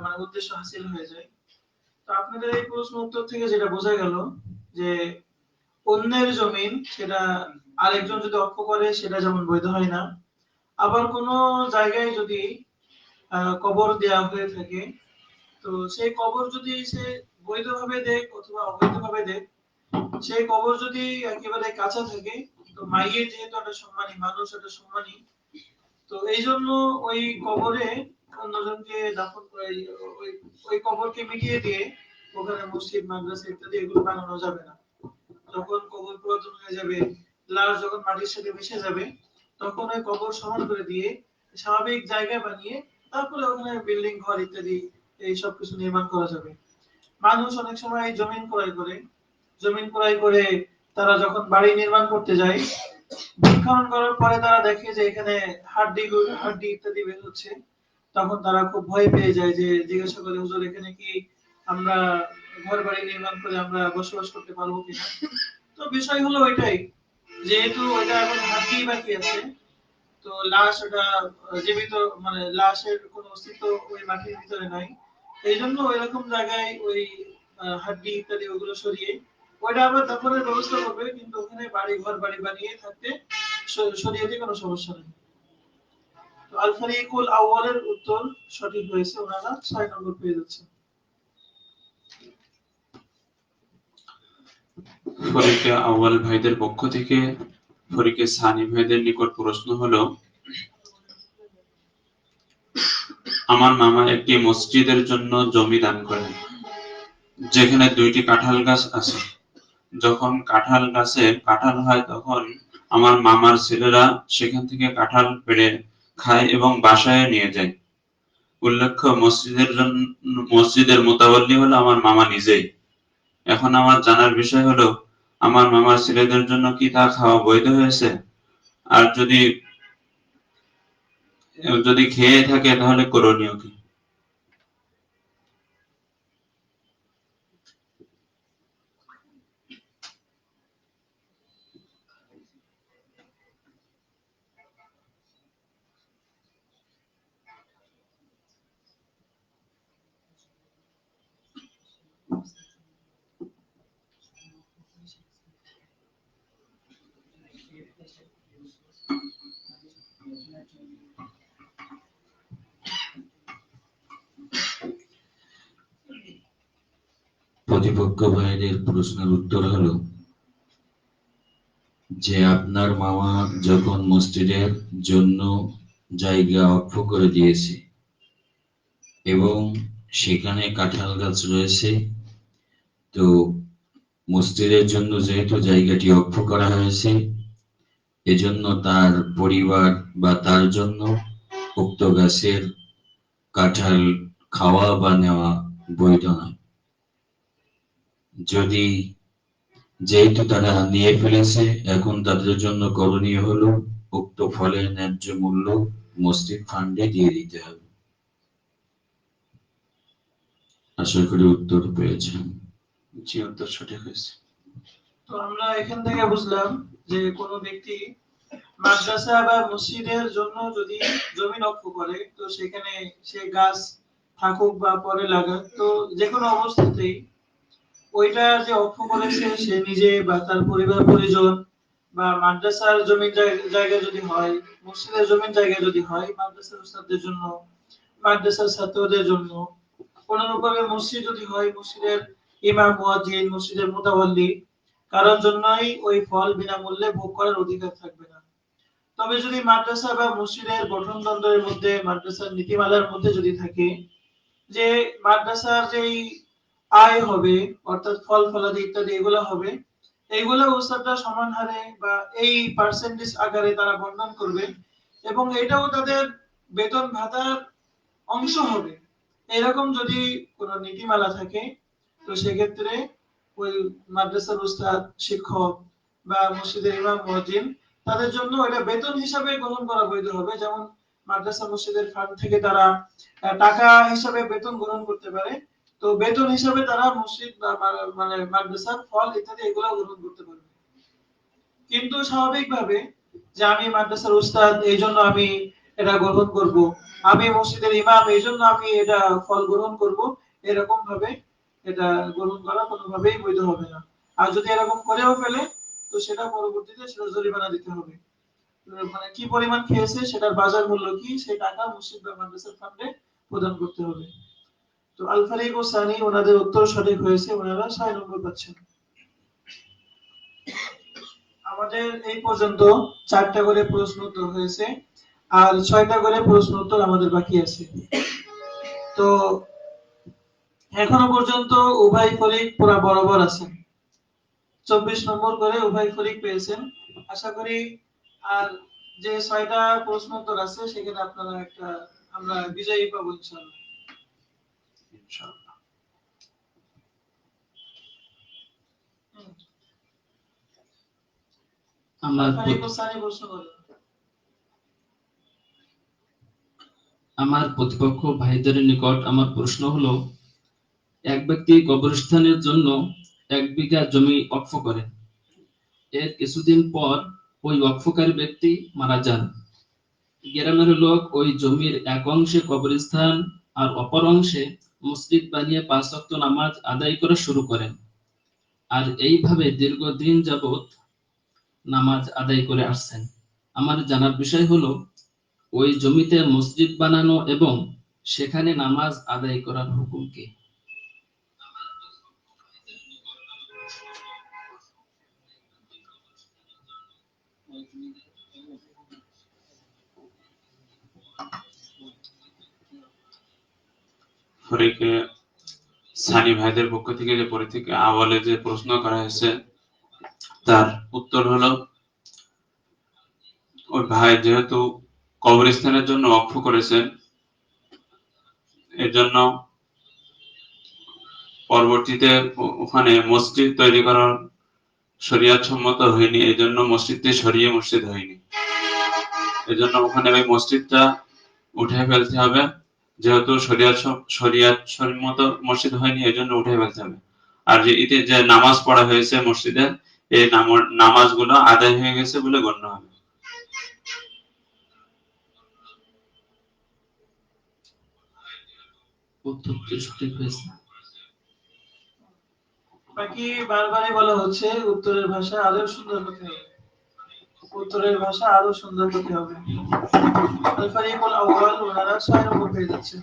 মানে উদ্দেশ্য হাসিল হয়ে যায়। তো আপনাদের এই প্রশ্ন উত্তর থেকে যেটা বোঝা গেল যে অন্যের জমিন সেটা আরেকজন যদি অক্ষ করে সেটা যেমন বৈধ হয় না, আবার কোন জায়গায় যদি কবর দেয়া হয়ে থাকে তো সেই কবর যদি সে বৈধভাবে দেয় অথবা অবৈধভাবে দেয়, সেই কবর যদি একেবারে কাঁচা থাকে তো মাইয়ের যেহেতু একটা সম্মানী মানুষ, একটা সম্মানী, তো এই জন্য ওই কবরে অন্যজনকে দাফন করে ওই ওই কবরকে মিটিয়ে দিয়ে ওখানে মসজিদ মাদ্রাসা ইত্যাদি এগুলো বানানো যাবে না। যখন কবর পুরাতন হয়ে যাবে, লাশ যখন মাটির সাথে মিশে যাবে, তখন ওই কবর সমান করে দিয়ে স্বাভাবিক জায়গা বানিয়ে তারপরে ওখানে বিল্ডিং ঘর ইত্যাদি এই সব কিছু নির্মাণ করা যাবে। মানুষ অনেক সময় জমিন ক্রয় করে তারা যখন বাড়ি নির্মাণ করতে যায়, খনন করার পরে তারা দেখে যে এখানে হাড্ডি ইত্যাদি বের হচ্ছে, তখন তারা খুব ভয় পেয়ে যায়, যে জিজ্ঞাসা করে, হুজুর এখানে কি আমরা ঘর বাড়ি নির্মাণ করে আমরা বসবাস করতে পারবো কিনা। তো বিষয় হলো ওইটাই, যেহেতু ওইটা এখন হাড্ডি বাকি আছে, তো লাশ ওটা জীবিত, মানে লাশের কোনো অস্তিত্ব ওই মাটির ভিতরে নাই, এই জন্য ওইরকম জায়গায় ওই হাড্ডি ইত্যাদি ওগুলো সরিয়ে ওইটা আবার দখলের ব্যবস্থা করবে, কিন্তু ওখানে বাড়ি বানিয়ে থাকতে সরিয়ে দিয়ে কোনো সমস্যা নেই। তো আল ফারিকুল আউয়ালের উত্তর সঠিক হয়েছে, ওনারা 6 নম্বর পেয়ে যাচ্ছে। ফরিকে আউয়াল ভাইদের পক্ষ থেকে ফরিকে সানি ভাইদের নিকট প্রশ্ন হলো, আমার মামা একটি মসজিদের জন্য জমি দান করেন যেখানে 2টি কাঁঠাল গাছ আছে। যখন কাঁঠাল গাছে কাঁঠাল হয় তখন আমার মামার ছেলেরা সেখান থেকে কাঁঠাল পেড়ে খায় এবং বাসায় নিয়ে যায়। উল্লেখ্য মসজিদের মোতাবল্লি হলো আমার মামা নিজেই। এখন আমার জানার বিষয় হলো, আমার মামার ছেলেদের জন্য কি তা খাওয়া বৈধ হয়েছে? আর যদি খেয়ে থাকে তাহলে করণীয় কি? প্রতিপক্ষ ভাইদের প্রশ্নের উত্তর হলো যে আপনার মামা যখন মসজিদের জন্য জায়গা অক্ষ করে দিয়েছে এবং সেখানে কাঁঠাল গাছ রয়েছে, তো মসজিদের জন্য যেহেতু জায়গাটি অক্ষ করা হয়েছে, এজন্য তার পরিবার বা তার জন্য উক্ত গাছের কাঁঠাল খাওয়া বা নেওয়া বৈধ নয়। যেহেতু তারা নিয়ে ফেলেছে, এখন তাদের জন্য করণীয় হলো উক্ত ফলের ন্যায্য মূল্য মসজিদ ফান্ডে দিয়ে দিতে হবে। আশা করি উত্তর পেয়েছেন। জি, উত্তর সঠিক হয়েছে। তো আমরা এখান থেকে বুঝলাম যে কোনো ব্যক্তি মাদ্রাসা বা মসজিদের জন্য যদি জমি অক্ষ করে, তো সেখানে সে গাছ থাকুক বা পরে লাগাক, তো যে কোনো অবস্থাতেই ওইটা যে অক্ষ করেছে সে নিজে বা তার পরিবার পরিজন, বা মাদ্রাসার জমির জায়গা যদি হয়, মসজিদের জমির জায়গা যদি হয়, মাদ্রাসার উস্তাদদের জন্য, মাদ্রাসার ছাত্রদের জন্য, কোনরূপে মসজিদ যদি হয়, মসজিদের ইমাম মুয়াজ্জিন, মসজিদের মুতাওয়াল্লি, কারোর জন্যই ওই ফল বিনামূল্যে ভোগ করার অধিকার থাকবে না। তবে যদি মাদ্রাসা বা মসজিদের গঠনতন্ত্রের মধ্যে, মাদ্রাসার নীতিমালার মধ্যে যদি থাকে যে মাদ্রাসার যেই আয় হবে, অর্থাৎ ফল ফলাদি ইত্যাদি এগুলো হবে, এইগুলো উস্তাদরা সমান হারে বা এই পার্সেন্টেজ আকারে তারা বন্টন করবে, এবং এটাও তাদের বেতন ভাতার অংশ হবে। এরকম যদি কোনো নীতিমালা থাকে, তো সেক্ষেত্রে ওই মাদ্রাসার উস্তাদ, শিক্ষক বা মসজিদের ইমাম মুয়াজ্জিন তাদের জন্য এটা বেতন হিসাবে গ্রহণ করা বৈধ হবে। যেমন মাদ্রাসা মসজিদের ফান্ড থেকে তারা টাকা হিসাবে বেতন গ্রহণ করতে পারে, তো বেতন হিসাবে তারা মসজিদ বা মানে মাদ্রাসার ফল ইত্যাদি এগুলো গ্রহণ করতে পারবে। কিন্তু স্বাভাবিকভাবে যে আমি মাদ্রাসার উস্তাদ এই জন্য আমি এটা গ্রহণ করব, আমি মসজিদের ইমাম এই জন্য আমি এটা ফল গ্রহণ করব, এরকম ভাবে এটা গ্রহণ করা কোনোভাবেই বৈধ হবে না। আর যদি এরকম করেও ফেলে, তো সেটা পরবর্তীতে সেটা জরিমানা দিতে হবে। মানে কি পরিমাণ খেয়েছে সেটার বাজার মূল্য কি, সেই টাকা মসজিদ বা মাদ্রাসার ফান্ডে প্রদান করতে হবে। তো আল ফারিক ও সানি ওনাদের উত্তর সঠিক হয়েছে, ওনারা 6 নম্বর পাচ্ছেন। আমাদের এই পর্যন্ত 4টা করে প্রশ্ন উত্তর হয়েছে, আর 6টা করে প্রশ্ন উত্তর আমাদের বাকি আছে। তো এখনো পর্যন্ত উভয় ফরিক পুরা বরাবর আছেন, 24 নম্বর করে উভয় ফরিক পেয়েছেন। আশা করি আর যে 6টা প্রশ্ন উত্তর আছে সেখানে আপনারা আমরা বিজয়ী পাবো ইনশাআল্লাহ। ইনশাআল্লাহ। আমার প্রতিপক্ষ ভাইদের নিকট আমার প্রশ্ন হলো, এক ব্যক্তি কবরস্থানের জন্য 1 বিঘা জমি ওয়াকফ করেন। এর কিছুদিন পর ওই ওয়াকফকারী ব্যক্তি মারা যান। গ্রামের লোক ওই জমির এক অংশে কবরস্থান আর অপর অংশে মসজিদ বানিয়ে 5 ওয়াক্ত নামাজ আদায় করা শুরু করেন। আর এইভাবে দীর্ঘদিন যাবত নামাজ আদায় করে আসছেন। আমার জানার বিষয় হলো, ওই জমিতে মসজিদ বানানো এবং সেখানে নামাজ আদায় করার হুকুম কি? ফরিকে সানি ভাইদের পক্ষ থেকে যে পরীক্ষা আওয়ালে যে প্রশ্ন করা হয়েছে তার উত্তর হলো, ওই ভাই যেহেতু কবরস্থানের জন্য ওয়াকফ করেছেন, এর জন্য পরবর্তীতে ওখানে মসজিদ তৈরি করার শরিয়াত সম্মত হয়নি, এই জন্য মসজিদটি শরিয়া মসজিদ হয়নি। এই জন্য ওখানে ওই মসজিদটা উঠে ফেলতে হবে, যেহেতু শরিয়াত সম্মত মসজিদ হয়নি, এই জন্য উঠে ফেলতে হবে। আর যে ঈদে যে নামাজ পড়া হয়েছে মসজিদে, এই নামাজগুলো আদায় হয়ে গেছে বলে গণ্য হবে। উত্তরটি সঠিক হয়েছে। বাকি বারবারই বলা হচ্ছে উত্তরের ভাষা আরো সুন্দর হতে হবে, উত্তরের ভাষা আরো সুন্দর হতে হবে। আল ফারিকুল আউয়াল ওনারা 6 নম্বর পেয়ে যাচ্ছে।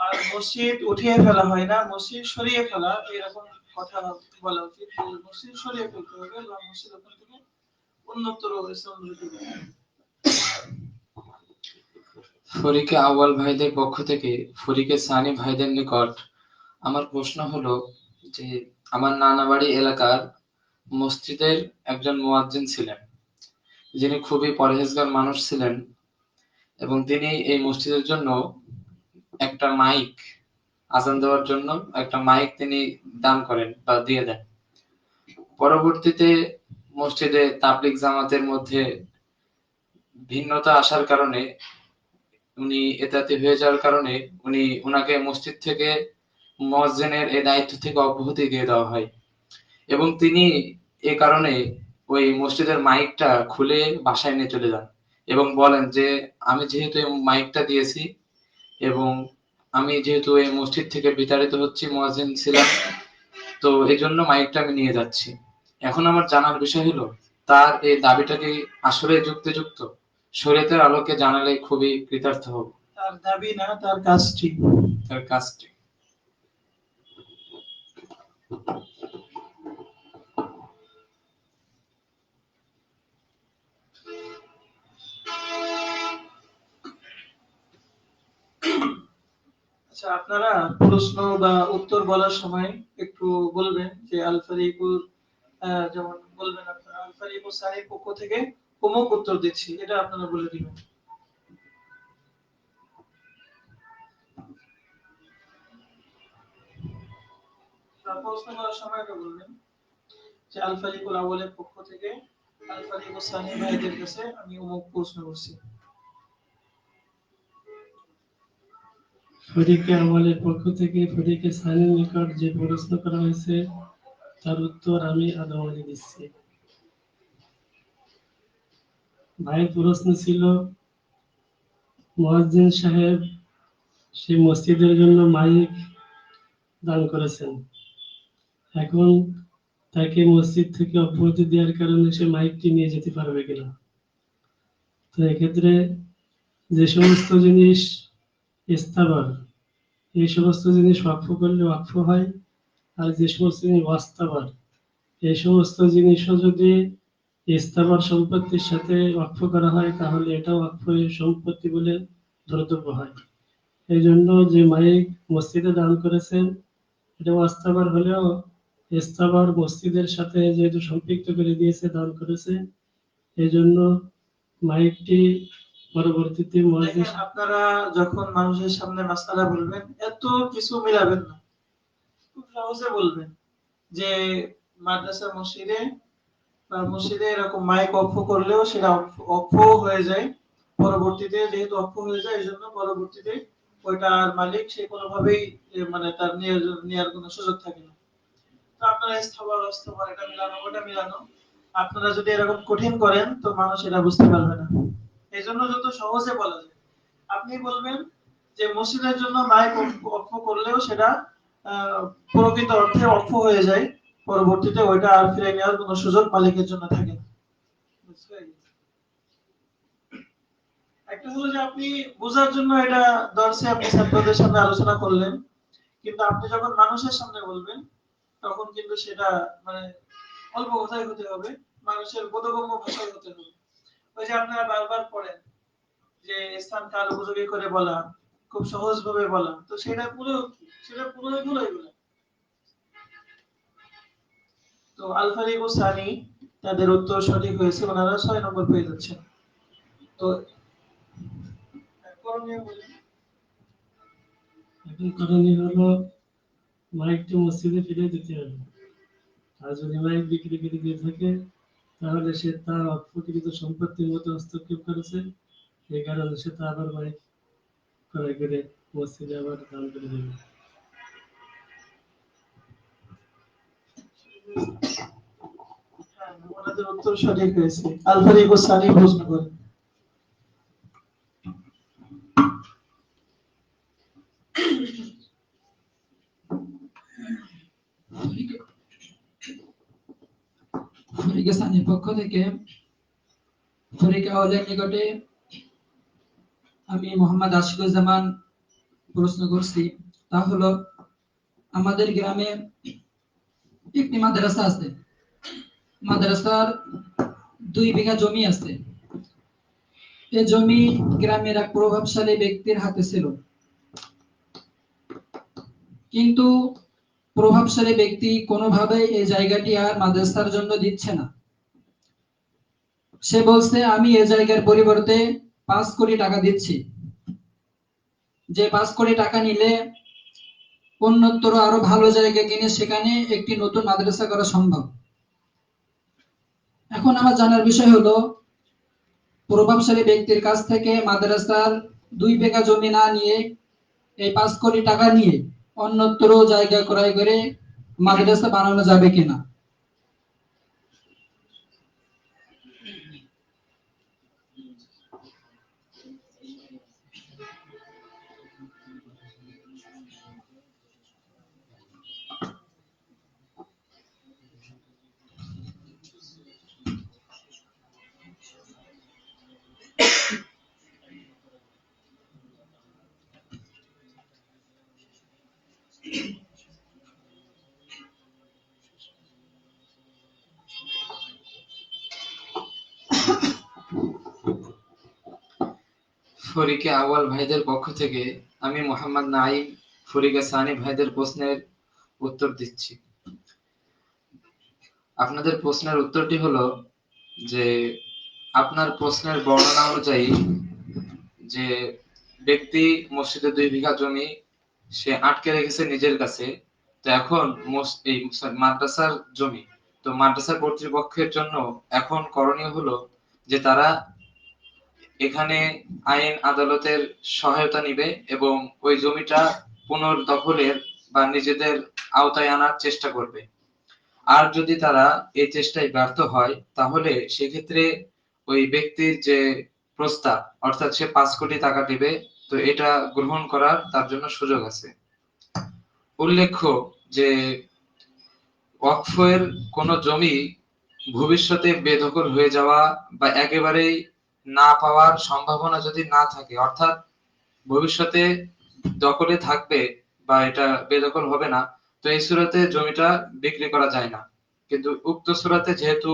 আর মসজিদ উঠিয়ে ফেলা হয় না, মসজিদ সরিয়ে ফেলা, এরকম কথা বলা উচিত। মসজিদ সরিয়ে ফেলতে হবে বা মসজিদ ওখান থেকে উন্নতর হয়েছে। ফরিকে আউয়াল ভাইদের পক্ষ থেকে ফরিকে সানি ভাইদের নিকট আমার প্রশ্ন হলো যে, আমার নানাবাড়ি এলাকার মসজিদের একজন মুয়াজ্জিন ছিলেন, যিনি খুবই পরহেজগার মানুষ ছিলেন, এবং তিনি এই মসজিদের জন্য একটা মাইক, আজান দেওয়ার জন্য একটা মাইক তিনি দান করেন বা দিয়ে দেন। পরবর্তীতে মসজিদে তাবলিগ জামাতের মধ্যে ভিন্নতা আসার কারণে, উনি এতাতি হয়ে যাওয়ার কারণে উনাকে মসজিদ থেকে মুয়াজ্জিনের এই দায়িত্ব থেকে অব্যাহতি দিয়ে দেওয়া হয়, এবং তিনি এ কারণে ওই মসজিদের মাইকটা খুলে বাসায় নিয়ে চলে যান এবং বলেন যে, আমি যেহেতু এই মাইকটা দিয়েছি এবং আমি যেহেতু এই মসজিদ থেকে বিতাড়িত হচ্ছি, মুয়াজ্জিন ছিলাম, তো এই জন্য মাইকটা আমি নিয়ে যাচ্ছি। এখন আমার জানার বিষয় হলো, তার এই দাবিটা কি আসলে যুক্তিযুক্ত? শরীয়তের আলোকে জানালে খুবই কৃতার্থ হব। তার দাবি না, তার কাজটি। তার কাজটি। আচ্ছা, আপনারা প্রশ্ন বা উত্তর বলার সময় একটু বলবেন যে আল ফারিকুল, যেমন বলবেন আপনারা আল ফারিকুল সানির পক্ষ থেকে অমুক উত্তর দিচ্ছি, এটা আপনারা বলে দিবেন। প্রশ্ন করার সময় এটা বলবেন যে আল ফারিকুল আউয়ালের পক্ষ থেকে আল ফারিকুল সানি ভাইদের কাছে আমি অমুক প্রশ্ন করছি। ফরিকে আউয়ালের পক্ষ থেকে ফরিকে সানির নিকট যে প্রশ্ন করা হয়েছে তার উত্তর আমি আদম আলী দিচ্ছি। ভাইয়ের প্রশ্ন ছিল, মুয়াজ্জিন সাহেব সে মসজিদের জন্য মাইক দান করেছেন, এখন তাকে মসজিদ থেকে অব্যাহতি দেওয়ার কারণে সে মাইকটি নিয়ে যেতে পারবে কিনা। তো এক্ষেত্রে যে সমস্ত জিনিস ইস্তাবার, এই সমস্ত জিনিস ওয়াকফ করলে ওয়াকফ হয়, আর যে সমস্ত জিনিস ওয়াস্তাবার, এই সমস্ত জিনিসও যদি ইস্তাবার সম্পত্তির সাথে ওয়াকফ করা হয় তাহলে এটা ওয়াকফ সম্পত্তি বলে ধর্তব্য হয়। এই জন্য যে মাইক মসজিদে দান করেছেন এটা ওয়াস্তাবার হলেও ইস্তাবার মসজিদের সাথে যেহেতু সম্পৃক্ত করে দিয়েছে, দান করেছে, এই জন্য মাইকটি পরবর্তীতে দেখেন, আপনারা যখন মানুষের সামনে মাসআলা বলবেন এত কিছু মিলাবেন না, খুব সহজে বলবেন যে মাদ্রাসা মসজিদে বা মসজিদে এরকম মাইক অফ করলেও সেটা অফ হয়ে যায়, পরবর্তীতে যেহেতু অফ হয়ে যায় এই জন্য পরবর্তীতে ওইটার মালিক সে কোনোভাবেই মানে তার নেওয়ার কোনো সুযোগ থাকে না। তো আপনারা ইস্তাবার অস্তাবার এটা মিলানো ওটা মিলানো আপনারা যদি এরকম কঠিন করেন তো মানুষ এটা বুঝতে পারবে না। এই জন্য যত সহজে বলা যায় আপনি বলবেন যে মসজিদের জন্য মাইক অফ করলেও সেটা প্রকৃত অর্থে অফ হয়ে যায়, পরবর্তীতে ওইটা আর ফিরে নেওয়ার কোনো সুযোগ মালিকের জন্য থাকে না। একটা হলো যে আপনি বোঝার জন্য এটা দর্শে আপনি ছাত্রদের সামনে আলোচনা করলেন, কিন্তু আপনি যখন মানুষের সামনে বলবেন তখন কিন্তু সেটা মানে অল্প কথাই হতে হবে, মানুষের বোধগম্য ভাষায় হতে হবে। ওই যে আপনারা বারবার পড়েন যে স্থান কাল উপযোগী করে বলা, খুব সহজ ভাবে বলা, তো সেটা পুরোই ভুল এগুলো। তো আল ফারিক ও সানি তাদের উত্তর সঠিক হয়েছে, ওনারা 6 নম্বর পেয়ে যাচ্ছেন। তো করণীয় বলেন। এখন করণীয় হলো মাইকটি মসজিদে ফিরে দিতে হবে, আর যদি মাইক বিক্রি করে দিয়ে থাকে তাহলে সে তার অপ্রকৃত সম্পত্তির মতো হস্তক্ষেপ করেছে, এই কারণে সে তা আবার মাইক ক্রয় করে মসজিদে আবার দান করে দেবে। ওনাদের উত্তর সঠিক হয়েছে। আল ফারিক ও সানি প্রশ্ন করেন। ফরিকে সানির পক্ষ থেকে ফরিকে আউয়ালের নিকটে আমি মোহাম্মদ আশিকুজ্জামান প্রশ্ন করছি, তা হলো আমাদের গ্রামে একটি মাদ্রাসা আছে, মাদ্রাসার 2 বিঘা জমি আছে। এই জমি গ্রামের এক প্রভাবশালী ব্যক্তির হাতে ছিল, কিন্তু প্রভাবশালী ব্যক্তি কোনোভাবেই এই জায়গাটি আর মাদ্রাসার জন্য দিচ্ছে না। সে বলছে আমি এই জায়গার পরিবর্তে 5 কোটি টাকা দিচ্ছি, যে 5 কোটি টাকা নিলে অন্যত্র আরো ভালো জায়গা কিনে সেখানে একটি নতুন মাদ্রাসা করা সম্ভব। এখন আমার জানার বিষয় হলো প্রভাবশালী ব্যক্তির কাছ থেকে মাদ্রাসার 2 বিঘা জমি না নিয়ে এই 5 কোটি টাকা নিয়ে অন্যত্র জায়গা ক্রয় করে মাদ্রাসা বানানো যাবে কিনা। ফরিকে আউয়াল ভাইদের পক্ষ থেকে আমি মোহাম্মদ নাইম ফরিকে সানি ভাইদের প্রশ্নের উত্তর দিচ্ছি। আপনাদের প্রশ্নের উত্তরটি হলো যে আপনার প্রশ্নের বর্ণনা অনুযায়ী যে ব্যক্তি মসজিদে 2 বিঘা জমি সে আটকে রেখেছে নিজের কাছে, তো এখন এই মাদ্রাসার জমি, তো মাদ্রাসা কর্তৃপক্ষের জন্য এখন করণীয় হলো যে তারা এখানে আইন আদালতের সহায়তা নিবে এবং ওই জমিটা পুনর্দখলের বা নিজেদের আওতায় আনার চেষ্টা করবে। আর যদি তারা এই চেষ্টায় ব্যর্থ হয় তাহলে সেক্ষেত্রে ওই ব্যক্তির যে প্রস্তাব, অর্থাৎ সে 5 কোটি টাকা দিবে, তো এটা গ্রহণ করার তার জন্য সুযোগ আছে। উল্লেখ্য যে ওয়াকফের কোনো জমি ভবিষ্যতে বেদখল হয়ে যাওয়া বা একেবারেই না পাওয়ার সম্ভাবনা যদি না থাকে, অর্থাৎ ভবিষ্যতে দখলে থাকবে বা এটা বেদখল হবে না, তো এই সূরাতে জমিটা বিক্রি করা যায় না। কিন্তু উক্ত সূরাতে যেহেতু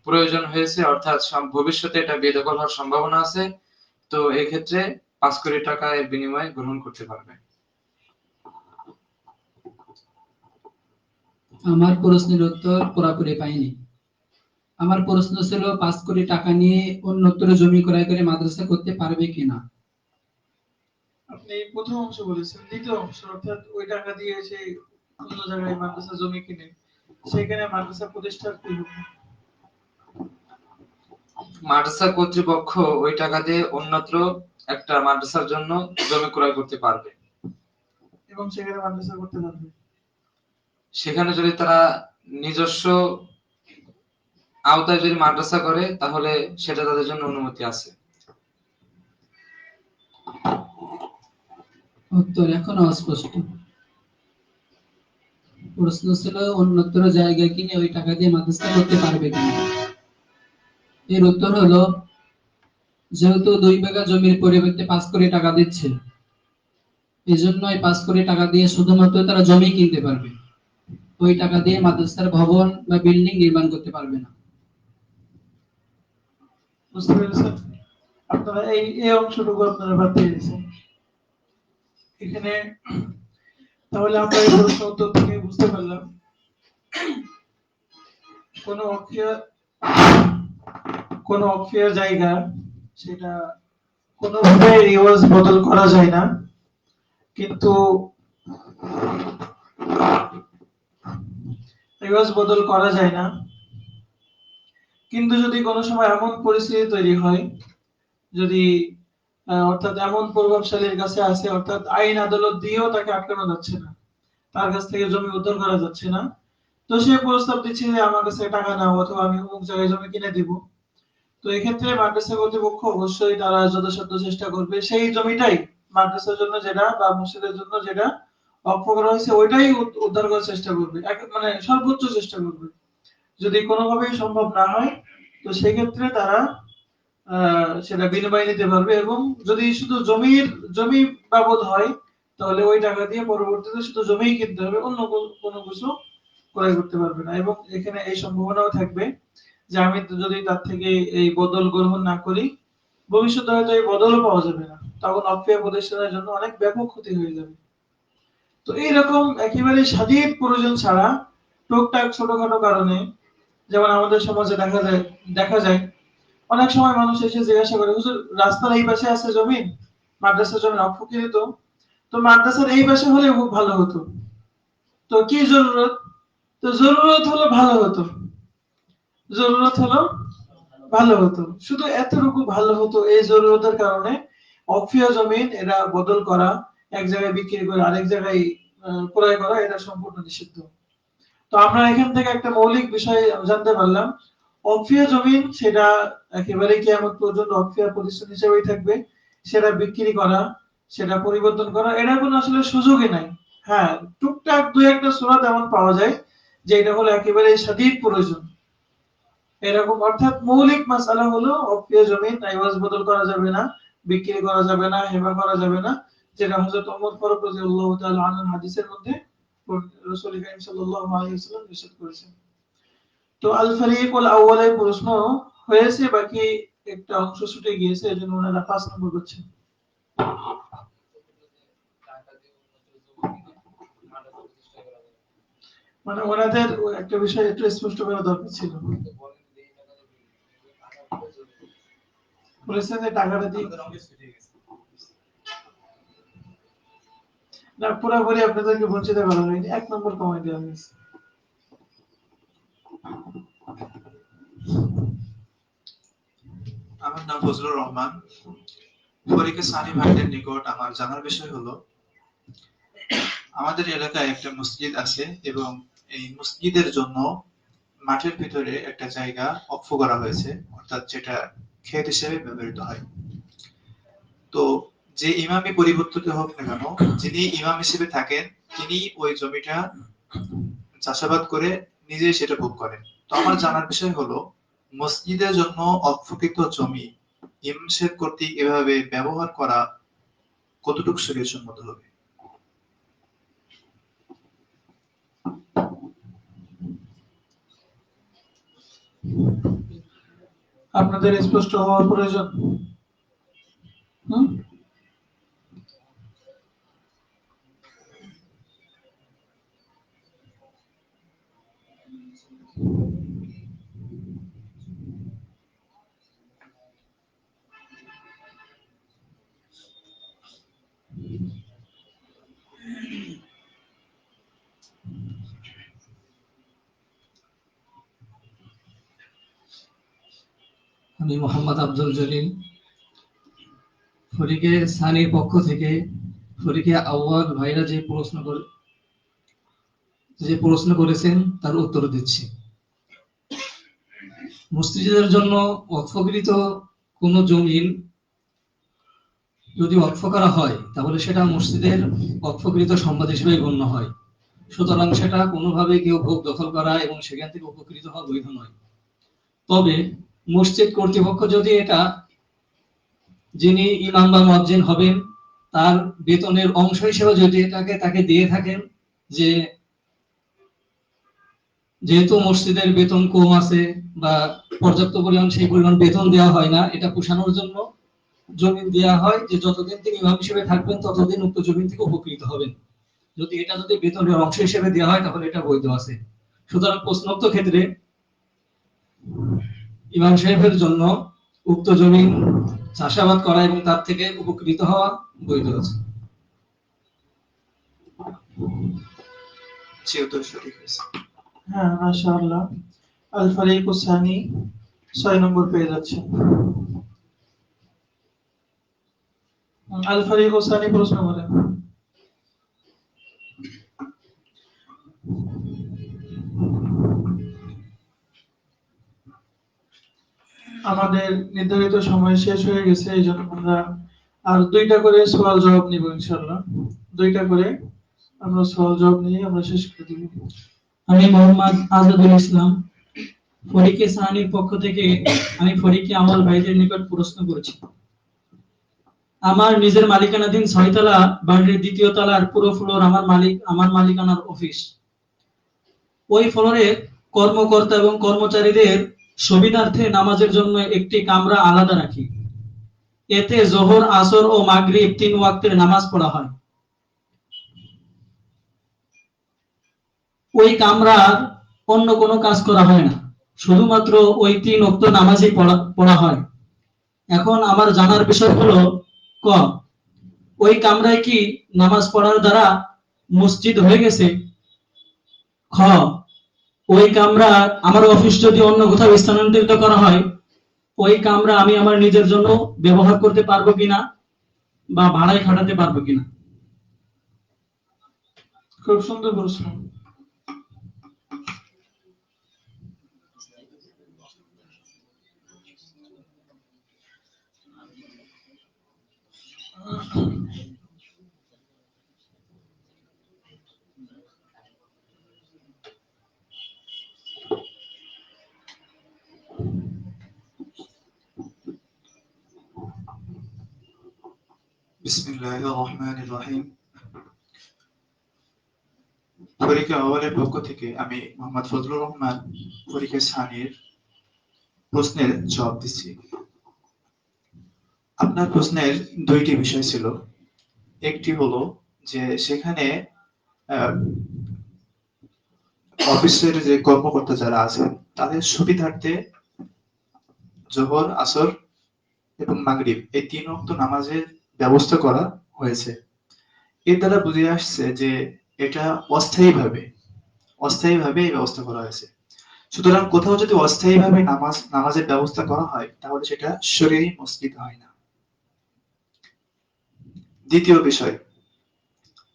প্রয়োজন হয়েছে, অর্থাৎ ভবিষ্যতে এটা বেদখল হওয়ার সম্ভাবনা আছে, তো এই ক্ষেত্রে 5 কোটি টাকা এর বিনিময়ে গ্রহণ করতে পারবে। আমার প্রশ্নের উত্তর পুরোপুরি পাইনি। আমার প্রশ্ন ছিল 5 কোটি টাকা নিয়ে অন্যত্র জমি ক্রয় করে মাদ্রাসা করতে পারবে কিনা। আপনি প্রথম অংশ বলেছেন, দ্বিতীয় অংশ অর্থাৎ ওই টাকা দিয়ে সেই অন্য জায়গায় মাদ্রাসা জমি কিনে সেখানে মাদ্রাসা প্রতিষ্ঠার কি হবে? মাদ্রাসা কর্তৃপক্ষ ওই টাকা দিয়ে অন্যত্র একটা মাদ্রাসার জন্য জমি ক্রয় করতে পারবে এবং সেখানে মাদ্রাসা করতে পারবে। সেখানে যদি তারা নিজস্ব আওতায় যদি মাদ্রাসা করে তাহলে সেটা তাদের জন্য অনুমতি আছে। উত্তর এখনো অস্পষ্ট। প্রশ্ন ছিল অন্যত্র জায়গা কিনে ওই টাকা দিয়ে মাদ্রাসা করতে পারবে কিনা। এর উত্তর হলো যেহেতু 2 বিঘা জমির পরিবর্তে 5 কোটি টাকা দিচ্ছে, এজন্য এই 5 কোটি টাকা দিয়ে শুধুমাত্র তারা জমি কিনতে পারবে, ওই টাকা দিয়ে মাদ্রাসার ভবন বা বিল্ডিং নির্মাণ করতে পারবে না। বুঝতে পেরেছেন? আপনারা এই অংশটুকু আপনারা বাদ দিয়ে দিয়েছেন এখানে। তাহলে আমরা এই প্রশ্ন উত্তর থেকে বুঝতে পারলাম কোন অক্ষের জায়গা সেটা কোনোভাবে রিওয়াজ বদল করা যায় না, কিন্তু রিওয়াজ বদল করা যায় না, কিন্তু যদি কোনো সময় এমন পরিস্থিতি তৈরি হয়, যদি অর্থাৎ এমন প্রভাবশালীর কাছে আছে, অর্থাৎ আইন আদালত দিয়েও তাকে আটকানো যাচ্ছে না, তার কাছ থেকে জমি উদ্ধার করা যাচ্ছে না, তো সে প্রস্তাব দিচ্ছে যে আমার কাছে টাকা নাও অথবা আমি অমুক জায়গায় জমি কিনে দিব। তো এক্ষেত্রে মাদ্রাসা কর্তৃপক্ষ অবশ্যই তারা যথাসাধ্য চেষ্টা করবে সেই জমিটাই মাদ্রাসার জন্য যেটা বা মসজিদের জন্য যেটা অক্ষ করা হয়েছে ওইটাই উদ্ধার করার চেষ্টা করবে, মানে সর্বোচ্চ চেষ্টা করবে। যদি কোনোভাবেই সম্ভব না হয় তো সেক্ষেত্রে তারা সেটা বিনিময় নিতে পারবে, এবং যদি শুধু জমি বাবদ হয় তাহলে ওই টাকা দিয়ে পরবর্তীতে শুধু জমিই কিনতে হবে, অন্য কোনো কিছু ক্রয় করতে পারবে না। এবং এখানে এই সম্ভাবনাও থাকবে যে আমি যদি তার থেকে এই বদল গ্রহণ না করি ভবিষ্যতে হয়তো এই বদলও পাওয়া যাবে না, তখন অক্ষয় প্রতিষ্ঠানের জন্য অনেক ব্যাপক ক্ষতি হয়ে যাবে। তো এইরকম একেবারে স্বাধীন প্রয়োজন ছাড়া টুকটাক ছোটখাটো কারণে, যেমন আমাদের সমাজে দেখা যায় অনেক সময় মানুষ এসে জিজ্ঞাসা করে, হুজুর রাস্তার এই পাশে আছে জমিন, মাদ্রাসার জমি অক্ষ কিনিত, তো মাদ্রাসার এই পাশে হলে খুব ভালো হতো, তো কি জরুরত? তো জরুরত হলো ভালো হতো, জরুরত হলো ভালো হতো, শুধু এতটুকু ভালো হতো। এই জরুরতের কারণে অক্ষয় জমিন এরা বদল করা, এক জায়গায় বিক্রি করে আরেক জায়গায় ক্রয় করা, এটা সম্পূর্ণ নিষিদ্ধ। তো আমরা এখান থেকে একটা মৌলিক বিষয় জানতে পারলাম, অক্ষয় জমিন সেটা একেবারে কিয়ামত পর্যন্ত অক্ষয় প্রতিষ্ঠান হিসেবেই থাকবে, সেটা বিক্রি করা, সেটা পরিবর্তন করা এটা কোনো আসলে সুযোগই নাই। হ্যাঁ, টুকটাক দুই একটা সূরা এমন পাওয়া যায় যে এটা হলো একেবারে স্বাধীন প্রয়োজন এরকম, অর্থাৎ মৌলিক মাসআলা হলো অক্ষয় জমিন আইওয়াজ বদল করা যাবে না, বিক্রি করা যাবে না, হেবা করা যাবে না, যেটা হযরত ওমর ফারুক রাদিয়াল্লাহু তাআলা আনহু হাদিসের মধ্যে রাসূল কারীম সাল্লাল্লাহু আলাইহি ওয়াসাল্লাম ইরশাদ করেছেন। তো আল ফারিকুল আউয়ালের প্রশ্ন হয়েছে, বাকি একটা অংশ ছুটে গিয়েছে, এজন্য ওনারা 5 নম্বর করছেন। মানে ওনাদের একটা বিষয় একটু স্পষ্ট করা দরকার ছিল। বলেছেন যে টাকাটা দিয়ে না, পুরোপুরি আপনাদেরকে বঞ্চিত করা হয়নি, 1 নম্বর কমাই দেওয়া হয়েছে। আমার নাম ফজলুর রহমান। ফরিকে সানি ভাইদের নিকট আমার জানার বিষয় হলো, আমাদের এলাকায় একটা মসজিদ আছে এবং এই মসজিদের জন্য মাঠের ভিতরে একটা জায়গা অক্ষ করা হয়েছে, অর্থাৎ যেটা ক্ষেত হিসেবে ব্যবহৃত হয়। তো যে ইমামই পরিবর্তিত হোক না কেন, যিনি ইমাম হিসেবে থাকেন তিনি ওই জমিটা চাষাবাদ করে নিজেই সেটা ভোগ করেন। তো আমার জানার বিষয় হলো, মসজিদের জন্য অক্ষকৃত জমি ইমাম সাহেব কর্তৃক এভাবে ব্যবহার করা কতটুকু শরীয়তসম্মত হবে? আপনাদের স্পষ্ট হওয়া প্রয়োজন। আমি মোহাম্মদ আব্দুল জলিল, ফরিকে সানির পক্ষ থেকে ফরিকে আউয়াল ভাইরা যে প্রশ্ন করেছেন তার উত্তর দিচ্ছি। মসজিদের জন্য ওয়াকফকৃত কোনো জমিন যদি ওয়াকফ করা হয় তাহলে সেটা মসজিদের ওয়াকফকৃত সম্পদ হিসেবে গণ্য হয়। সুতরাং সেটা কোনোভাবে কেউ ভোগ দখল করা এবং সেখান থেকে উপকৃত হওয়া বৈধ নয়। তবে মসজিদ কর্তৃপক্ষ যদি এটা, যিনি ইমাম বা মুয়াজ্জিন হবেন তার বেতনের অংশ হিসেবে যদি এটাকে তাকে দিয়ে থাকেন, যে যেহেতু মসজিদের বেতন কম আছে বা পর্যাপ্ত পরিমাণ সেই পরিমাণ বেতন দেওয়া হয় না, এটা পোষানোর জন্য জমি দেওয়া হয়, যে যতদিন তিনি ইমাম হিসেবে থাকবেন ততদিন উক্ত জমি থেকে উপকৃত হবেন। যদি এটা বেতনের অংশ হিসেবে দেওয়া হয় তাহলে এটা বৈধ আছে। সুতরাং প্রশ্নোক্ত ক্ষেত্রে ইমাম সাহেবের জন্য উক্ত জমি চাষাবাদ করা এবং তার থেকে উপকৃত হওয়া বৈধ আছে। হ্যাঁ, মাশাআল্লাহ। আল ফারিক সানি 6 নম্বর পেয়ে যাচ্ছে। আল ফারিক সানি প্রশ্ন করেন। আমাদের নির্ধারিত সময় শেষ হয়ে গেছে, এই জন্য আমরা আর 2টা করে সওয়াল জবাব নিব ইনশাআল্লাহ। 2টা করে আমরা সওয়াল জবাব নিয়ে আমরা শেষ করে দিব। আমি মোহাম্মদ আজাদুল ইসলাম, ফরিকে সানির পক্ষ থেকে আমি ফরিকে আমল ভাইদের নিকট প্রশ্ন করেছি। আমার নিজের মালিকানাধীন 6 তলা বাড়ির 2য় তলার পুরো ফ্লোর আমার মালিকানার অফিস। ওই ফ্লোরে কর্মকর্তা এবং কর্মচারীদের সুবিধার্থে নামাজের জন্য একটি কামরা আলাদা রাখি। এতে জোহর, আসর ও মাগরিব 3 ওয়াক্তের নামাজ পড়া হয়। ওই কামরার অন্য কোনো কাজ করা হয় না, শুধুমাত্র ওই 3 ওয়াক্ত নামাজই পড়া হয়। এখন আমার জানার বিষয় হলো, ক, ওই কামরায় কি নামাজ পড়ার দ্বারা মসজিদ হয়ে গেছে? খ, ওই কামরা আমার অফিস যদি অন্য কোথাও স্থানান্তরিত করা হয়, ওই কামরা আমি আমার নিজের জন্য ব্যবহার করতে পারবো কিনা বা ভাড়ায় খাটাতে পারবো কিনা? খুব সুন্দর প্রশ্ন। বিসমিল্লাহির রহমানির রহিম। ফরিকে আউয়ালের পক্ষ থেকে আমি মোহাম্মদ ফজলুর রহমান ফরিকে সানির প্রশ্নের জবাব দিচ্ছি। আপনার প্রশ্নের 2টি বিষয় ছিল। একটি হলো যে সেখানে অফিসের যে কর্মকর্তা যারা আছেন তাদের সুবিধার্থে জোহর, আসর এবং মাগরিব এই 3 ওয়াক্ত নামাজের ব্যবস্থা করা হয়েছে। এর দ্বারা বুঝে আসছে যে এটা অস্থায়ীভাবে এই ব্যবস্থা করা হয়েছে। সুতরাং কোথাও যদি অস্থায়ীভাবে নামাজের ব্যবস্থা করা হয় তাহলে সেটা শরীয়ী মসজিদ হয় না। দ্বিতীয় বিষয়,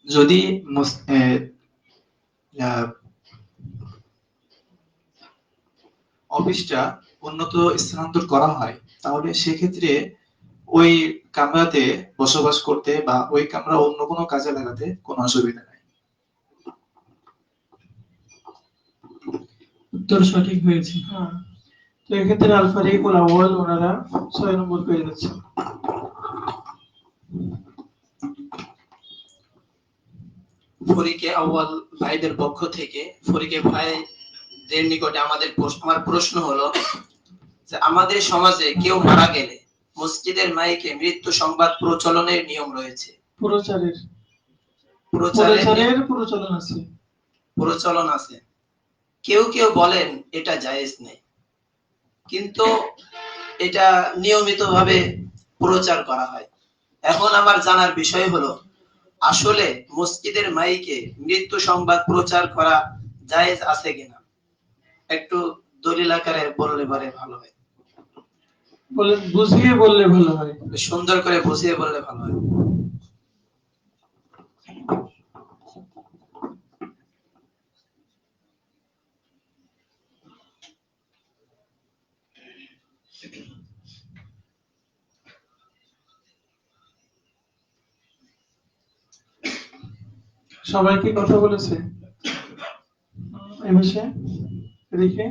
যদি অফিসটা উন্নত স্থানান্তর করা হয় তাহলে সেক্ষেত্রে ওই কামরাতে বসবাস করতে বা ওই কামরা অন্য কোনো কাজে লাগাতে কোনো অসুবিধা নেই। উত্তর সঠিক হয়েছে। হ্যাঁ, তো এক্ষেত্রে আল ফারিকুল আউয়াল ওনারা 6 নম্বর পেয়ে যাচ্ছেন। ফরিকে আউয়াল ভাইদের পক্ষ থেকে ফরিকে ভাইদের নিকটে আমার প্রশ্ন হলো যে আমাদের সমাজে কেউ মারা গেলে মসজিদের মাইকে মৃত্যু সংবাদ প্রচলনের নিয়ম রয়েছে। প্রচলন আছে। কেউ কেউ বলেন এটা জায়েজ নেই, কিন্তু এটা নিয়মিতভাবে প্রচার করা হয়। এখন আমার জানার বিষয় হলো আসলে মসজিদের মাইকে মৃত্যু সংবাদ প্রচার করা জায়েজ আছে কিনা, একটু দলিল আকারে বললে পরে ভালো হয়। বুঝিয়ে বললে ভালো হয়, সুন্দর করে বুঝিয়ে বললে ভালো হয়। সবাই কি কথা বলেছে এই বিষয়ে? রেখে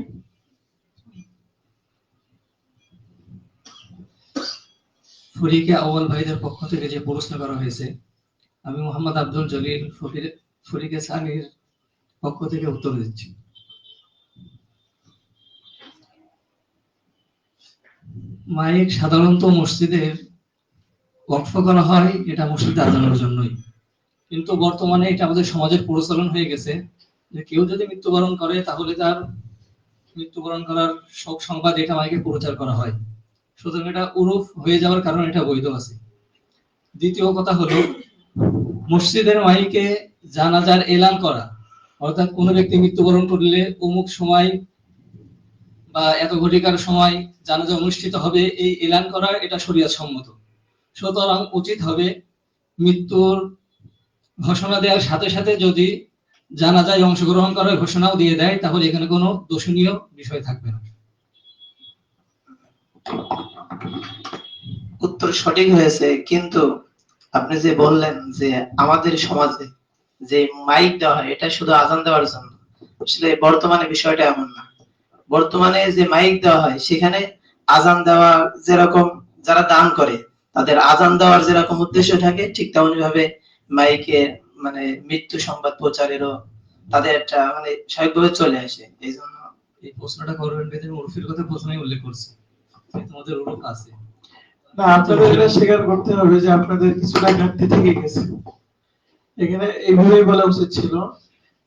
ফরিকে আউয়াল ভাইদের পক্ষ থেকে যে প্রশ্ন করা হয়েছে, আমি মোহাম্মদ আব্দুল জলিল ফরিকে সানির পক্ষ থেকে উত্তর দিচ্ছি। মাইক সাধারণত মসজিদের ওয়াকফ করা হয় এটা মসজিদে আজানের জন্যই, কিন্তু বর্তমানে এটা আমাদের সমাজের প্রচলন হয়ে গেছে যে কেউ যদি মৃত্যুবরণ করে তাহলে তার মৃত্যুবরণ করার শোক সংবাদ এটা মাইকে প্রচার করা হয়। সুতরাং এটা উরুফ হয়ে যাওয়ার কারণে এটা বৈধ আছে। দ্বিতীয় কথা হলো মসজিদের মাইকে জানাজার এলান করা, অর্থাৎ কোনো ব্যক্তি মৃত্যুবরণ করলে অমুক সময় বা এত ঘটিকার সময় জানাজা অনুষ্ঠিত হবে, এই এলান করা এটা শরীয়ত সম্মত। সুতরাং উচিত হবে মৃত্যুর ঘোষণা দেওয়ার সাথে সাথে যদি জানাজায় অংশগ্রহণ করার ঘোষণাও দিয়ে দেয় তাহলে এখানে কোনো দোষণীয় বিষয় থাকবে না। উত্তর সঠিক হয়েছে, কিন্তু আপনি যে বললেন যে আমাদের সমাজে যে মাইক দেওয়া হয় এটা শুধু আজান দেওয়ার জন্য, আসলে বর্তমানে বিষয়টা এমন না। বর্তমানে যে মাইক দেওয়া হয় সেখানে আজান দেওয়া যেরকম যারা দান করে তাদের আজান দেওয়ার যেরকম উদ্দেশ্য থাকে ঠিক তেমনি ভাবে মাইকে মানে মৃত্যু সংবাদ প্রচারেরও তাদের একটা মানে স্বাভাবিকভাবে চলে আসে। এই জন্য এই প্রশ্নটা করবেন বেদের উরফের কথা প্রথমেই উল্লেখ করছে, তোমাদের উরফ আছে না, আপনাদের এটা স্বীকার করতে হবে যে আপনাদের কিছুটা ঘাটতি থেকে গেছে। এখানে এইভাবেই বলা উচিত ছিল,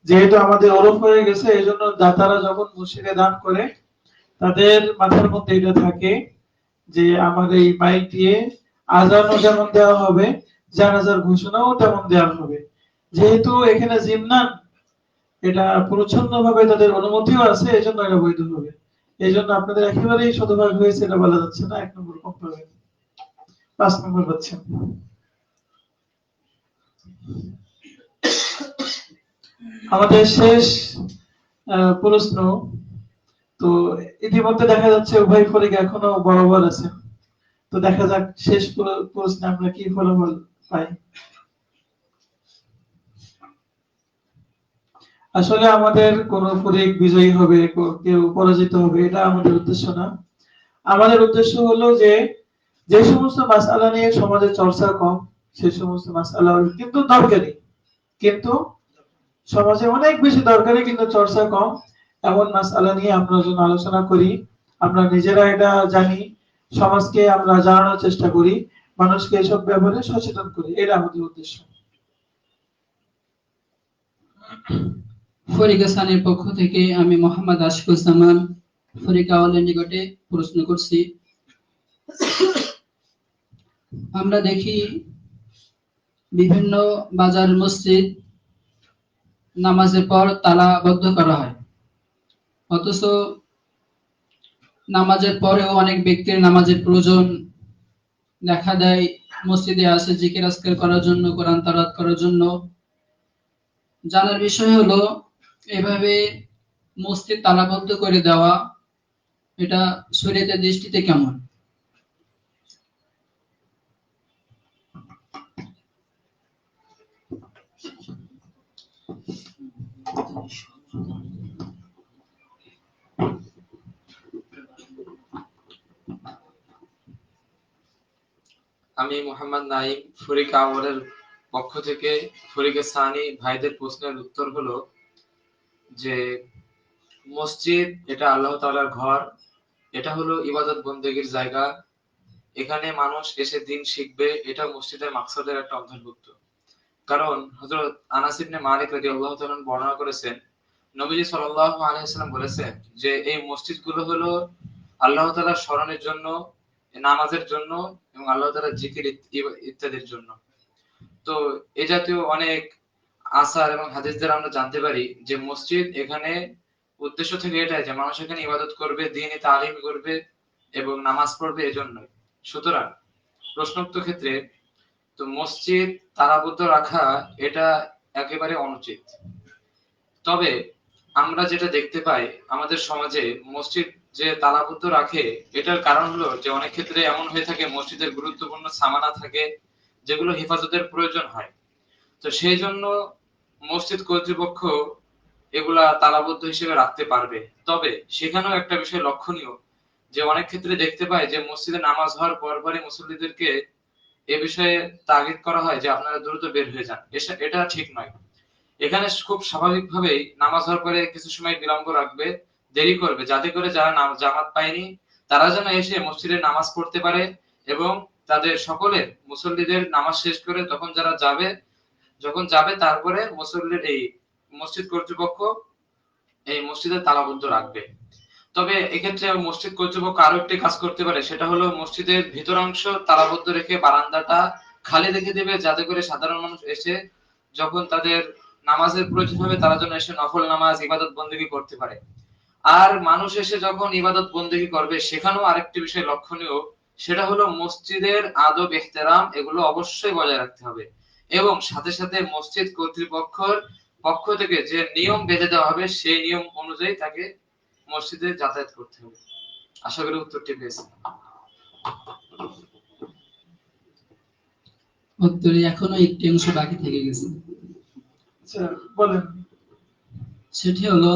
যেহেতু আমাদের ওরফ হয়ে গেছে এই জন্য দাতারা যখন মসজিদে দান করে তাদের মাথার মধ্যে এটা থাকে যে আমার এই মাইক দিয়ে আজানও যেমন দেওয়া হবে, জানাজার ঘোষণাও তেমন দেওয়া হবে। যেহেতু এখানে জিমনান এটা প্রচ্ছন্ন ভাবে তাদের অনুমতিও আছে, এই জন্য এটা বৈধ হবে। এই জন্য আপনাদের একেবারেই শতভাগ হয়েছে এটা বলা যাচ্ছে না। 1 নম্বর কম পাবেন, 5 নম্বর পাচ্ছেন। আমাদের শেষ প্রশ্ন, তো ইতিমধ্যে দেখা যাচ্ছে উভয় ফরিক এখনো বরাবর আছে। তো দেখা যাক শেষ প্রশ্নে আমরা কি ফলাফল পাই। আসলে আমাদের কোন ফরিক বিজয়ী হবে কেউ পরাজিত হবে এটা আমাদের উদ্দেশ্য না। আমাদের উদ্দেশ্য হলো যে যে সমস্ত মাসআলা নিয়ে সমাজে চর্চা কম সেই সমস্ত মাসআলা কিন্তু দরকারি, কিন্তু সমাজে অনেক বেশি দরকারি কিন্তু চর্চা কম, এমন মাসআলা নিয়ে আমরা যেন আলোচনা করি, আমরা নিজেরা এটা জানি, সমাজকে আমরা জানানোর চেষ্টা করি, মানুষকে এসব ব্যাপারে সচেতন করি, এটা আমাদের উদ্দেশ্য। ফরিকা সানির পক্ষ থেকে আমি মোহাম্মদ আশিকুজ্জামান ফরিকা আওয়ালের নিকটে প্রশ্ন করছি। আমরা দেখি বিভিন্ন বাজার মসজিদ নামাজের পর তালাবদ্ধ করা হয়, অথচ নামাজের পরেও অনেক ব্যক্তির নামাজের প্রয়োজন দেখা দেয়, মসজিদে আসে জিকির আজকার করার জন্য, কোরআন তেলাওয়াত করার জন্য। জানার বিষয় হলো, এভাবে মসজিদ তালাবদ্ধ করে দেওয়া এটা শরীয়তের দৃষ্টিতে কেমন? আমি মোহাম্মদ নাইম ফরিকা আওয়ালের পক্ষ থেকে ফরিকা সানি ভাইদের প্রশ্নের উত্তর হলো যে মসজিদ এটা আল্লাহ তাআলার ঘর, এটা হলো ইবাদত বন্দেগীর জায়গা, এখানে মানুষ এসে দিন শিখবে, এটা মসজিদের মাকসাদের একটা অন্তর্ভুক্ত। কারণ হযরত আনাস ইবনে মালিক রাদিয়াল্লাহু তাআলা বর্ণনা করেছেন, নবীজি সাল্লাল্লাহু আলাইহি ওয়াসাল্লাম বলেছেন যে এই মসজিদগুলো হলো আল্লাহ তাআলার স্মরণের জন্য, নামাজের জন্য এবং আল্লাহ তাআলার জিকির ইত্যাদির জন্য। তো এই জাতীয় অনেক আসার এবং হাদিস দ্বারা আমরা জানতে পারি যে মসজিদ এখানে উদ্দেশ্য থেকে এটাই যে মানুষ এখানে ইবাদত করবে, দ্বীনি তালিম করবে এবং নামাজ পড়বে, এজন্যই। সুতরাং প্রশ্নোক্ত ক্ষেত্রে তো মসজিদ তালাবদ্ধ রাখা এটা একেবারে অনুচিত। তবে আমরা যেটা দেখতে পাই আমাদের সমাজে মসজিদ যে তালাবদ্ধ রাখে, এটার কারণ হলো যে অনেক ক্ষেত্রে এমন হয়ে থাকে মসজিদের গুরুত্বপূর্ণ সামানা থাকে যেগুলো হেফাজতের প্রয়োজন হয়। তো সেই জন্য মসজিদ কর্তৃপক্ষ এগুলা তালাবদ্ধ হিসেবে রাখতে পারবে। তবে সেখানেও একটা বিষয় লক্ষণীয় যে অনেক ক্ষেত্রে দেখতে পাই যে মসজিদে নামাজ হওয়ার পরপরই মুসল্লিদেরকে এ বিষয়ে তাগিদ করা হয় যে আপনারা দ্রুত বের হয়ে যান। এটা ঠিক নয়। এখানে খুব স্বাভাবিকভাবেই নামাজ হওয়ার পরে কিছু সময় বিলম্ব রাখবে, দেরি করবে, যাতে করে যারা জামাত পায়নি তারা যেন এসে মসজিদে নামাজ পড়তে পারে এবং তাদের সকলের মুসল্লিদের নামাজ শেষ করে তখন যারা যাবে তারপরে মুসল্লির এই মসজিদ কর্তৃপক্ষ এই মসজিদে তালাবদ্ধ রাখবে। তবে এক্ষেত্রে মসজিদ কর্তৃপক্ষ আরো একটি কাজ করতে পারে, সেটা হলো মসজিদের ভিতরাংশ তালাবদ্ধ রেখে বারান্দাটা খালি রেখে দেবে, যাতে করে সাধারণ মানুষ এসে যখন তাদের নামাজের প্রয়োজন হবে তারা যেন এসে নফল নামাজ ইবাদত বন্দেগী করতে পারে। আর মানুষ এসে যখন ইবাদত বন্দেগী করবে সেখানেও আরেকটি বিষয় লক্ষণীয়, সেটা হলো মসজিদের আদব ইহতেরাম এগুলো অবশ্যই বজায় রাখতে হবে এবং সাথে সাথে মসজিদ কর্তৃপক্ষের পক্ষ থেকে যে নিয়ম বেঁধে দেওয়া হবে সেই নিয়ম অনুযায়ী তাকে মসজিদে যাতায়াত করতে হবে। আশা করি উত্তরটি পেয়েছেন। উত্তরে এখনো একটি অংশ বাকি থেকে গেছে। আচ্ছা বলেন। সেটি হলো,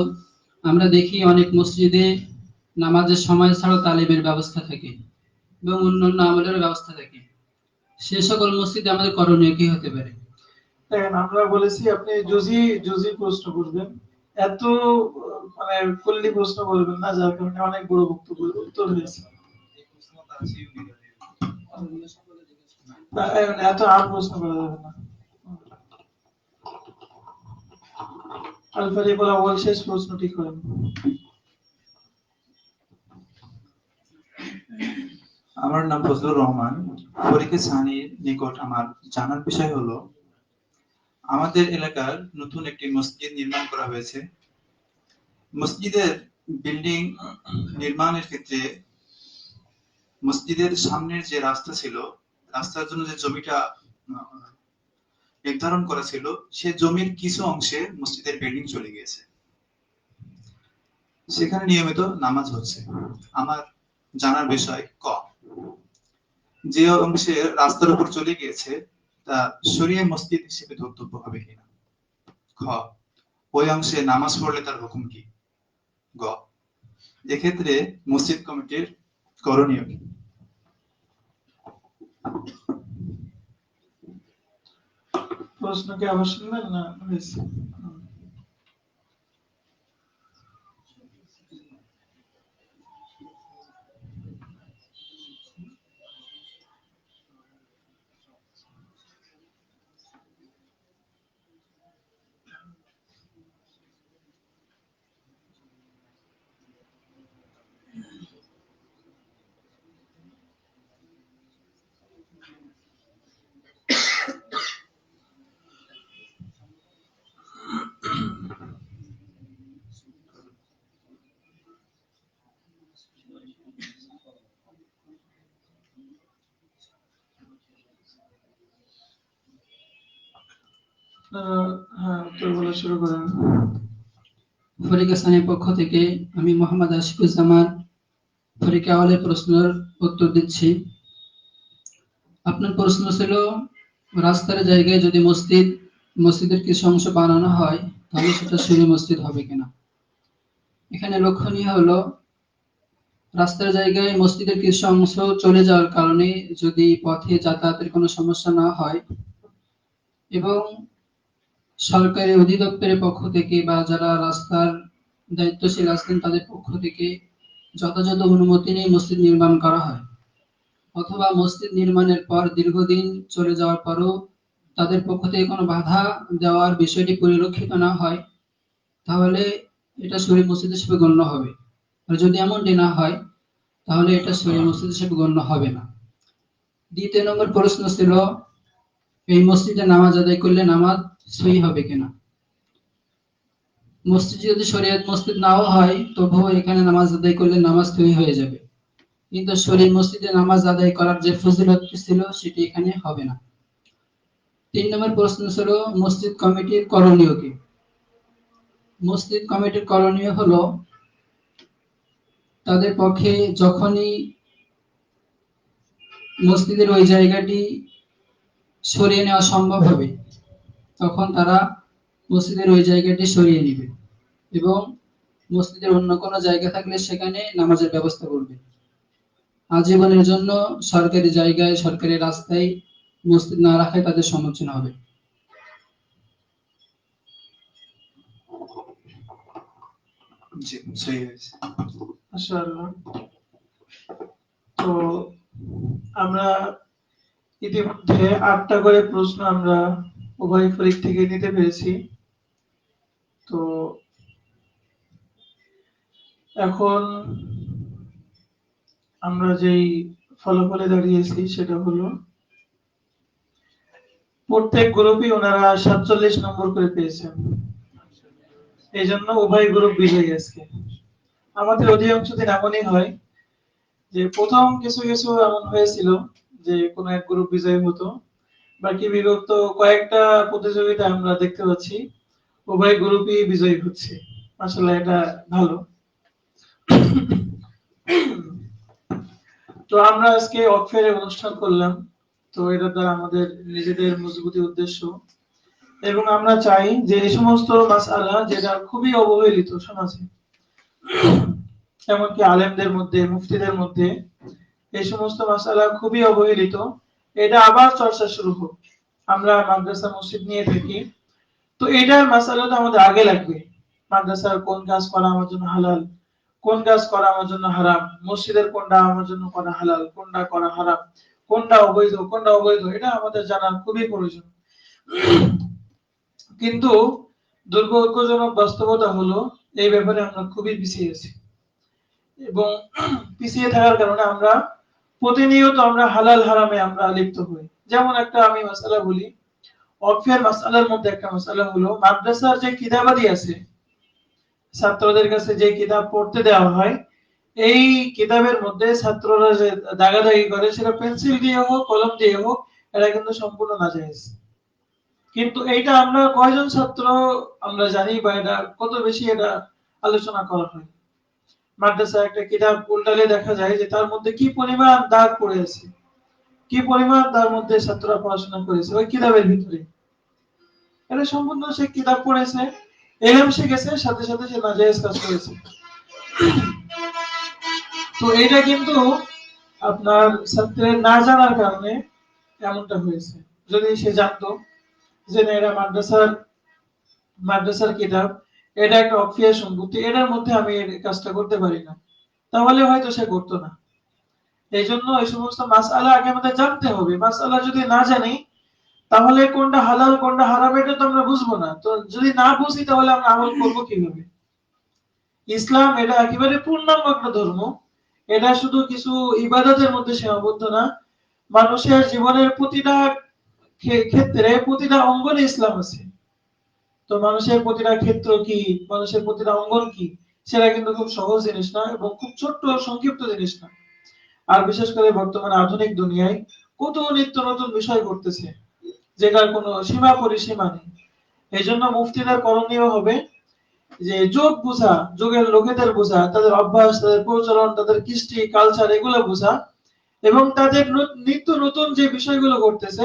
আমরা দেখি অনেক মসজিদে নামাজের সময় ছাড়াও তালিমের ব্যবস্থা থাকে এবং অন্যান্য আমলের ব্যবস্থা থাকে। সে সকল মসজিদে আমাদের করণীয় কি হতে পারে? দেখেন, আমরা বলেছি আপনি জুজি প্রশ্ন করবেন, এত মানে ফুললি প্রশ্ন করবেন না, যার কারণে অনেক বড় বক্তব্য উত্তর হয়েছে। এত আর প্রশ্ন করা যাবে না। আলফারি বলা বল শেষ প্রশ্ন ঠিক করেন। আমার নাম ফজলুর রহমান। ফরিকে সানির নিকট আমার জানার বিষয় হলো, আমাদের এলাকার নতুন একটি মসজিদ নির্মাণ করা হয়েছে। মসজিদের বিল্ডিং নির্মাণের ক্ষেত্রে মসজিদের সামনের যে রাস্তা ছিল, রাস্তার জন্য যে জমিটা নির্ধারণ করা ছিল, সে জমির কিছু অংশে মসজিদের বিল্ডিং চলে গিয়েছে। সেখানে নিয়মিত নামাজ হচ্ছে। আমার জানার বিষয় ক, যে অংশে রাস্তার উপর চলে গিয়েছে তা শরিয়া মসজিদ হিসেবে ধর্তব্য হবে কিনা। খ, ওই অংশে নামাজ পড়লে তার হুকুম কি। গ, এক্ষেত্রে মসজিদ কমিটির করণীয় কি। প্রশ্নকে আবার শুনবেন না হয়েছে? হ্যাঁ, উত্তর বলা শুরু করেন। ফরিকা সানির পক্ষ থেকে আমি মোহাম্মদ আশিকুজ্জামান ফরিকা আওয়ালের প্রশ্নের উত্তর দিচ্ছি। আপনার প্রশ্ন ছিল রাস্তার জায়গায় যদি মসজিদের কিছু অংশ বানানো হয় তাহলে সেটা শরী মসজিদ হবে কিনা। এখানে লক্ষণীয় হলো রাস্তার জায়গায় মসজিদের কিছু অংশ চলে যাওয়ার কারণে যদি পথে যাতায়াতের কোনো সমস্যা না হয় এবং সরকারি অধিদপ্তরের পক্ষ থেকে বা যারা রাস্তার দায়িত্বশীল আছেন তাদের পক্ষ থেকে যথাযথ অনুমতি নিয়ে মসজিদ নির্মাণ করা হয়, অথবা মসজিদ নির্মাণের পর দীর্ঘদিন চলে যাওয়ার পরও তাদের পক্ষ থেকে কোনো বাধা দেওয়ার বিষয়টি পরিলক্ষিত না হয়, তাহলে এটা শরী মসজিদ হিসেবে গণ্য হবে। আর যদি এমনটি না হয় তাহলে এটা শরী মসজিদ হিসেবে গণ্য হবে না। দ্বিতীয় নম্বর প্রশ্ন ছিল এই মসজিদে নামাজ আদায় করলে নামাজ সহি হবে কিনা। মসজিদ যদি শরীয়ত মসজিদ নাও হয় তবুও এখানে নামাজ আদায় করলে নামাজ সহি হয়ে যাবে, কিন্তু শরীয়ত মসজিদে নামাজ আদায় করার যে ফজিলত ছিল সেটি এখানে হবে না। 3 নম্বর প্রশ্ন ছিল মসজিদ কমিটির করণীয় কি। মসজিদ কমিটির করণীয় হলো তাদের পক্ষে যখনই মসজিদের ওই জায়গাটি সরিয়ে নেওয়া সম্ভব হবে তখন তারা মসজিদের ওই জায়গাটি সরিয়ে নেবে এবং মসজিদের অন্য কোনো জায়গা থাকলে সেখানে নামাজের ব্যবস্থা করবে। আজীবনের জন্য সরকারি জায়গায় সরকারি রাস্তায় মসজিদ না রাখায় তাদের সম্মুখীন হবে। জি, সহি হয়েছে। মাশাআল্লাহ। তো আমরা ইতিমধ্যে 8টা করে প্রশ্ন আমরা উভয় ফরিক থেকে নিতে পেরেছি। তো এখন আমরা যেই ফলাফলে দাঁড়িয়েছি সেটা হলো প্রত্যেক গ্রুপই ওনারা 47 নম্বর করে পেয়েছেন। এই জন্য উভয় গ্রুপ বিজয়ী আজকে। আমাদের অধিকাংশ দিন এমনই হয় যে প্রথম কিছু কিছু এমন হয়েছিল যে কোনো এক গ্রুপ বিজয়ী হতো, বাকি বিগত কয়েকটা প্রতিযোগিতা আমরা দেখতে পাচ্ছি উভয় গ্রুপই বিজয়ী হচ্ছে। আসলে এটা ভালো। তো আমরা আজকে অক্ষের অনুষ্ঠান করলাম, তো এটা দ্বারা আমাদের নিজেদের মজবুতি উদ্দেশ্য, এবং আমরা চাই যে এই সমস্ত মাসআলা যেটা খুবই অবহেলিত সমাজে, এমনকি আলেমদের মধ্যে মুফতিদের মধ্যে এই সমস্ত মাসআলা খুবই অবহেলিত, এটা আবার চর্চা শুরু হোক। আমরা মাদ্রাসা মসজিদ নিয়ে থাকি, তো এটার মাসআলাটা আমাদের আগে লাগবে। মাদ্রাসার কোন কাজ করা আমার জন্য হালাল, কোন কাজ করা আমার জন্য হারাম, মসজিদের কোনটা আমার জন্য করা হালাল, কোনটা করা হারাম, কোনটা অবৈধ, এটা আমাদের জানা খুবই প্রয়োজন। কিন্তু দুর্ভাগ্যজনক বাস্তবতা হলো এই ব্যাপারে আমরা খুবই পিছিয়ে আছি, এবং পিছিয়ে থাকার কারণে আমরা প্রতিনিয়ত আমরা হালাল হারামে আমরা লিপ্ত হই। যেমন একটা আমি মাসআলা বলি, অফের মাসআলার মধ্যে একটা মাসআলা হলো মাদ্রাসার যে কিতাবাদি আছে, ছাত্রদের কাছে যে কিতাব পড়তে দেওয়া হয়, এই কিতাবের মধ্যে ছাত্ররা যে দাগাদাগি করে সেটা পেন্সিল দিয়ে হোক কলম দিয়ে হোক, এটা কিন্তু সম্পূর্ণ নাজায়েজ। কিন্তু এইটা আমরা কয়জন ছাত্র আমরা জানি বা এটা কত বেশি এটা আলোচনা করা হয়। মাদ্রাসা একটা কিতাব উল্টালে দেখা যায় যে তার মধ্যে কি পরিমাণ দাগ পড়ে আছে, কি পরিমাণ তার মধ্যে ছাত্ররা পড়াশোনা করেছে ওই কিতাবের ভিতরে। এটা সম্পূর্ণ সে কিতাব পড়েছে, ইলম শিখেছে, সাথে সাথে সে নাজায়েজ কাজ করেছে। তো এটা কিন্তু আপনার ছাত্রের না জানার কারণে এমনটা হয়েছে। যদি সে জানতো যে না এটা মাদ্রাসার কিতাব, এটা একটা অফিয়া সম্পত্তি, এটার মধ্যে আমি এই কাজটা করতে পারি না, তাহলে হয়তো সে করতো না। এই জন্য এই সমস্ত মাসআলা আগে আমাদের জানতে হবে। মাসআলা যদি না জানি তাহলে কোনটা হালাল কোনটা হারাম এটা তো আমরা বুঝবো না। তো যদি না বুঝি তাহলে আমরা আমল করবো কিভাবে? ইসলাম এটা একেবারে পূর্ণাঙ্গ একটা ধর্ম, এটা শুধু কিছু ইবাদতের মধ্যে সীমাবদ্ধ না, মানুষের জীবনের প্রতিটা ক্ষেত্রে প্রতিটা অঙ্গনে ইসলাম আছে। তো মানুষের প্রতিটা ক্ষেত্র কি, মানুষের প্রতিটা অঙ্গন কি, সেটা কিন্তু খুব সহজ জিনিস না এবং খুব ছোট্ট সংক্ষিপ্ত জিনিস না। আর বিশেষ করে বর্তমানে আধুনিক দুনিয়ায় কত নিত্য নতুন বিষয় ঘটতেছে যেটার কোনো সীমা পরিসীমা নেই। এই জন্য মুফতিদের করণীয় হবে যে যোগ বোঝা, যোগের লোকেদের বোঝা, তাদের অভ্যাস, তাদের প্রচলন, তাদের কৃষ্টি কালচার এগুলো বোঝা এবং তাদের নিত্য নতুন যে বিষয়গুলো ঘটতেছে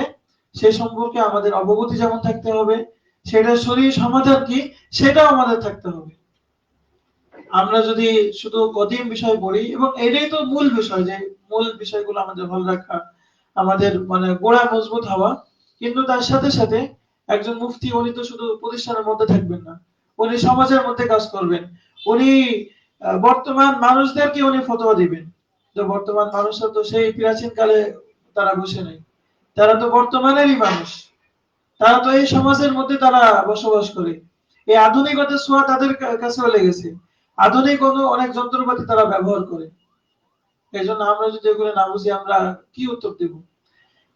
সে সম্পর্কে আমাদের অবগতি যেমন থাকতে হবে, সেটা শরীর সমাধান কি সেটাও আমাদের থাকতে হবে। আমরা যদি শুধু কদিম বিষয় পড়ি, এবং এটাই তো মূল বিষয় যে মূল বিষয়গুলো আমাদের ভালো রাখা, আমাদের মানে গোড়া মজবুত হওয়া, কিন্তু তার সাথে সাথে একজন মুফতি উনি তো শুধু প্রতিষ্ঠানের মধ্যে থাকবেন না, উনি সমাজের মধ্যে কাজ করবেন। উনি বর্তমান মানুষদেরকে উনি ফতোয়া দিবেন। তো বর্তমান মানুষরা তো সেই প্রাচীন কালে তারা বসে নেই, তারা তো বর্তমানেরই মানুষ, তারা তো এই সমাজের মধ্যে তারা বসবাস করে। এই আধুনিকতার ছোঁয়া তাদের কাছেও লেগেছে, আধুনিক অনেক যন্ত্রপাতি তারা ব্যবহার করে। এই জন্য আমরা যদি এগুলো না বুঝি আমরা কি উত্তর দেব?